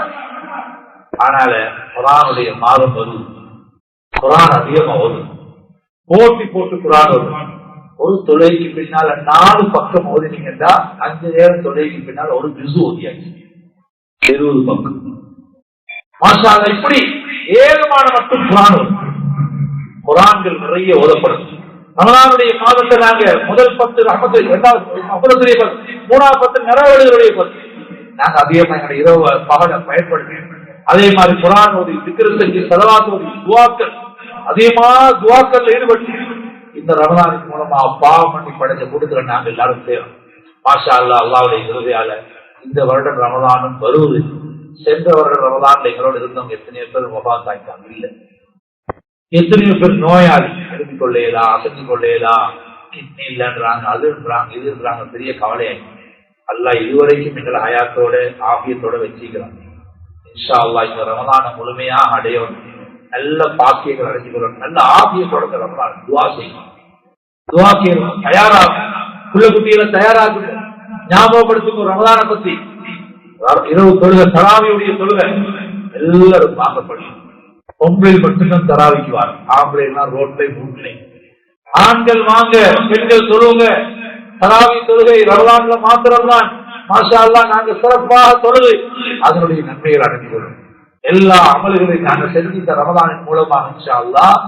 B: அதனால குரானுடைய மாதம் வரும், குரான் அதிகமா ஓதும், போட்டி போட்டு குரான் ஓதும். ஒரு தொலைக்கு பின்னால 4 பக்கம் ஓதினீங்கன்னா 5 நேரம் தொலைக்கு பின்னால் ஒரு ஜுசு ஓதியாச்சு 20 பக்கம். மாஷா அல்லாஹ். இப்படி ஏகமான மட்டும் குரான் ஓதும். குரான்கள் நிறைய ஓதப்படும். ரமலானுடைய மாதத்தை நாங்க முதல் 10 ரஹ்மத்து, 2வது 3வது 10 நிறைவேறுகளுடைய 10 நாங்க அதிகமா எங்களுடைய இரவு பகலை பயன்படுத்தி அதே மாதிரி குரான் ஓதி, திக்ர் செஞ்சு, ஸலவாத் ஓதி, துஆக்கள் அதிகமா துஆக்கள்ல ஈடுபட்டு இந்த ரமலானுக்கு மூலமா பாவம் பண்ணி படைச்ச கூட்டத்துல நாங்க எல்லாரும் சேரும். மாஷா அல்லாஹ். அல்லாஹ்வுடைய கிருபையால இந்த வருடம் ரமலானும் வருவது. சென்ற வருடம் ரமலான்ல எங்களோட இருந்தவங்க எத்தனையோ பேர் வஃபாத் ஆயிட்டாங்க. இல்ல, எத்தனையோ பேர் நோயாளி, எழுப்பிக் கொள்ளையலாம், அசைஞ்சு கொள்ளையலாம், கிட்னி இல்லைன்றாங்க, அதுன்றாங்க, இதுன்றாங்க, பெரிய கவலையாய். அல்லாஹ் இதுவரைக்கும் எங்களை ஹயாத்தோட ஆபியத்தோட வச்சுக்கிறாங்க. இன்ஷா அல்லாஹ் இந்த ரமலானை முழுமையா அடையணும், நல்ல பாக்கியங்கள் அடைஞ்சுக்கணும், நல்ல ஆபியத்தோட ரமலான் துவா செய்யணும். துவா செய்யணும், தயாராகும், புள்ள குட்டிகளை தயாராகும், ஞாபகப்படுத்தும் ரமலானை பத்தி. இரவு தொழுகை, தராவியுடைய தொழுகை எல்லாரும் பார்க்கப்படும். பொம்பளை மட்டும்தான் தராவிக்கு வாங்க, ஆம்பளை எல்லாம் ரோட்ல மூட்டிலே. ஆண்கள் வாங்க, பெண்கள் தொழுவுங்க. தராவி தொழுகை ரமலான்ல மாத்திரம்தான் மாஷா அல்லாஹ் நாங்க சிறப்பாக தொழுது அதனுடைய நன்மைகள் அடைந்துள்ளோம். எல்லா அமல்களையும் நாங்கள் செஞ்சு இந்த ரமலானின் மூலமாக இன்ஷா அல்லாஹ்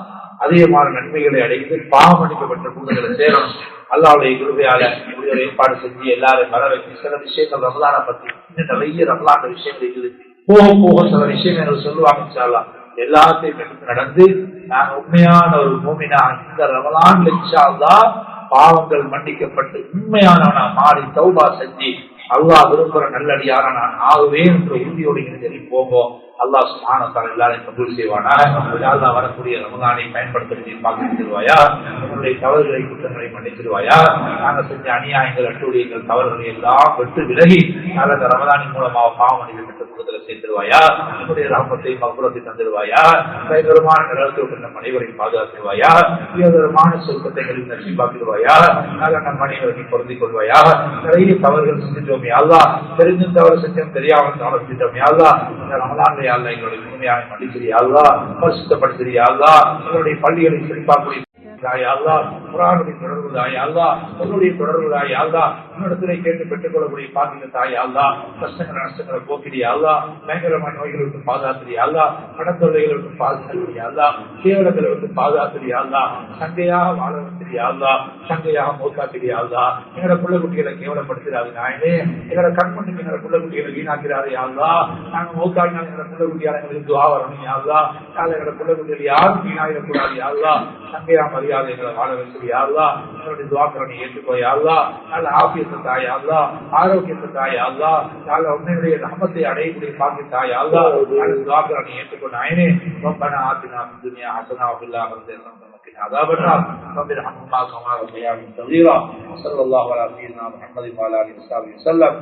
B: அதிகமான நன்மைகளை அடைந்து பாவமளிக்கப்பட்ட கூட்டங்களை சேரணும். அல்லாஹ்வுடைய கிருபையால ஒரு ஏற்பாடு செஞ்சு எல்லாரும் வர வைத்து சில விஷயங்கள் ரமலானை பத்தி இன்னும் நிறைய ரமலான விஷயங்கள் இருக்குது. போக போக சில விஷயங்கள் சொல்லுவாங்க. இன்ஷா அல்லாஹ் எல்லாத்தையும் எடுத்து நடந்து நாங்க உண்மையான ஒரு மூமினா இந்த ரமலான் இன்ஷா அல்லாஹ் பாவங்கள் மன்னிக்கப்பட்டு உண்மையானவனா மாறி தௌபா செஞ்சு அல்லாஹ் விரும்புகிற நல்லடியான நான் ஆகுவேன் என்ற உறுதியோடு சொல்லி போவோம். அல்லாஹ் சுப்ஹானஹு வ தஆலா எல்லாரையும் கபூல் செய்வானா. அல்லாஹ் வரக்கூடிய ரமலானை பயன்படுத்தி பாக்கிடுவாயா, உங்களுடைய தவறுகளை குற்றங்களை மன்னிச்சிடுவாயா. நாங்கள் செஞ்ச அநியாயங்கள், அட்டுழியங்கள், தவறுகளை எல்லாம் விட்டு விலகி நல்ல ரமலானின் மூலமாக பாவ மனிதர்கள் கூட்டத்தில் சேர்த்திருவாயா. உங்களுடைய ரஹ்மத்தை மக்பூரத்தை தந்திருவாயா. பயங்கரமான நிலத்தில் நம் அனைவரையும் பாதுகாத்துருவாயா. உயர்தரமான சொர்க்கத்தை நசிபாக்கிடுவாயா. நல்ல நம் மனிதர்களை பொருந்திக் கொள்வாயா. நிறைய தவறுகள் செஞ்சிட்டோம் அல்லாஹ், தெரிஞ்சும் தவறு செஞ்சோம், தெரியாமல் தவறு செஞ்சிட்டோம் அல்லாஹ். இந்த ரமலான் எங்களுடைய உண்மையான மன்னிச்சிரியா அல்லாஹ், பரிசுத்தப்படுத்தியா அல்லாஹ். எங்களுடைய பள்ளிகளை சிறப்பாக குர்ஆனுடைய தொடர்புதாய் அல்லாஹ், உன்னுடைய தொடர்புதாய் அல்லாஹ், உன்னிடத்திலே கேட்டு பெற்றுக் கொள்ளக்கூடிய பாக்கிய தாய் அல்லாஹ். கஷ்டங்கள் நஷ்டங்களை போக்கிறியா அல்லாஹ், பயங்கரமான நோய்களை விட்டு பாதுகாத்திரியா அல்லாஹ், கடத்தொல்லைகளை விட்டு பாதுகாத்திரியா அல்லாஹ், கேவலங்களை விட்டு பாதுகாத்திரியா அல்லாஹ், சங்கையாக வாழ வச்சிரியா அல்லாஹ், சங்கையாக மௌத்தாத்திரியா அல்லாஹ். எங்களோட பிள்ளை குட்டிகளை கேவலப்படுத்துறாது நாயனே, எங்களோட கண்மண்ணுக்கு எங்களோட பிள்ளை குட்டிகளை வீணாக்கிறாரே அல்லாஹ். நாங்கள் மௌத்தாடினால் எங்களோட பிள்ளை குட்டியாளர்களுக்கு துஆ வரணும் அல்லாஹ். எங்களோட பிள்ளை குட்டிகள் யாரும் வீணாயிடக்கூடாது அல்லாஹ். சங்கையா மரியாதை நோயால் எங்களை வாழ வச்சு யாருலா என்னுடைய துவாக்களை நீ ஏற்றுக்கோ யாருலா நல்ல ஆபியத்தை தாய் யாருலா ஆரோக்கியத்தை தாய் யாருலா நல்ல உன்னுடைய ரஹமத்தை அடையக்கூடிய பாக்கியத்தா யாருலா நல்ல துவாக்களை நீ ஏற்றுக்கோ நாயனே ரப்பனா ஆத்தினா ஃபித் துன்யா ஹஸனா வ ஃபில் ஆখিরাতি ஹஸனா عذاب النار رب ارحمهما كما ربياني صغيرا وصلى الله على سيدنا محمد وعلى اله وصحبه وسلم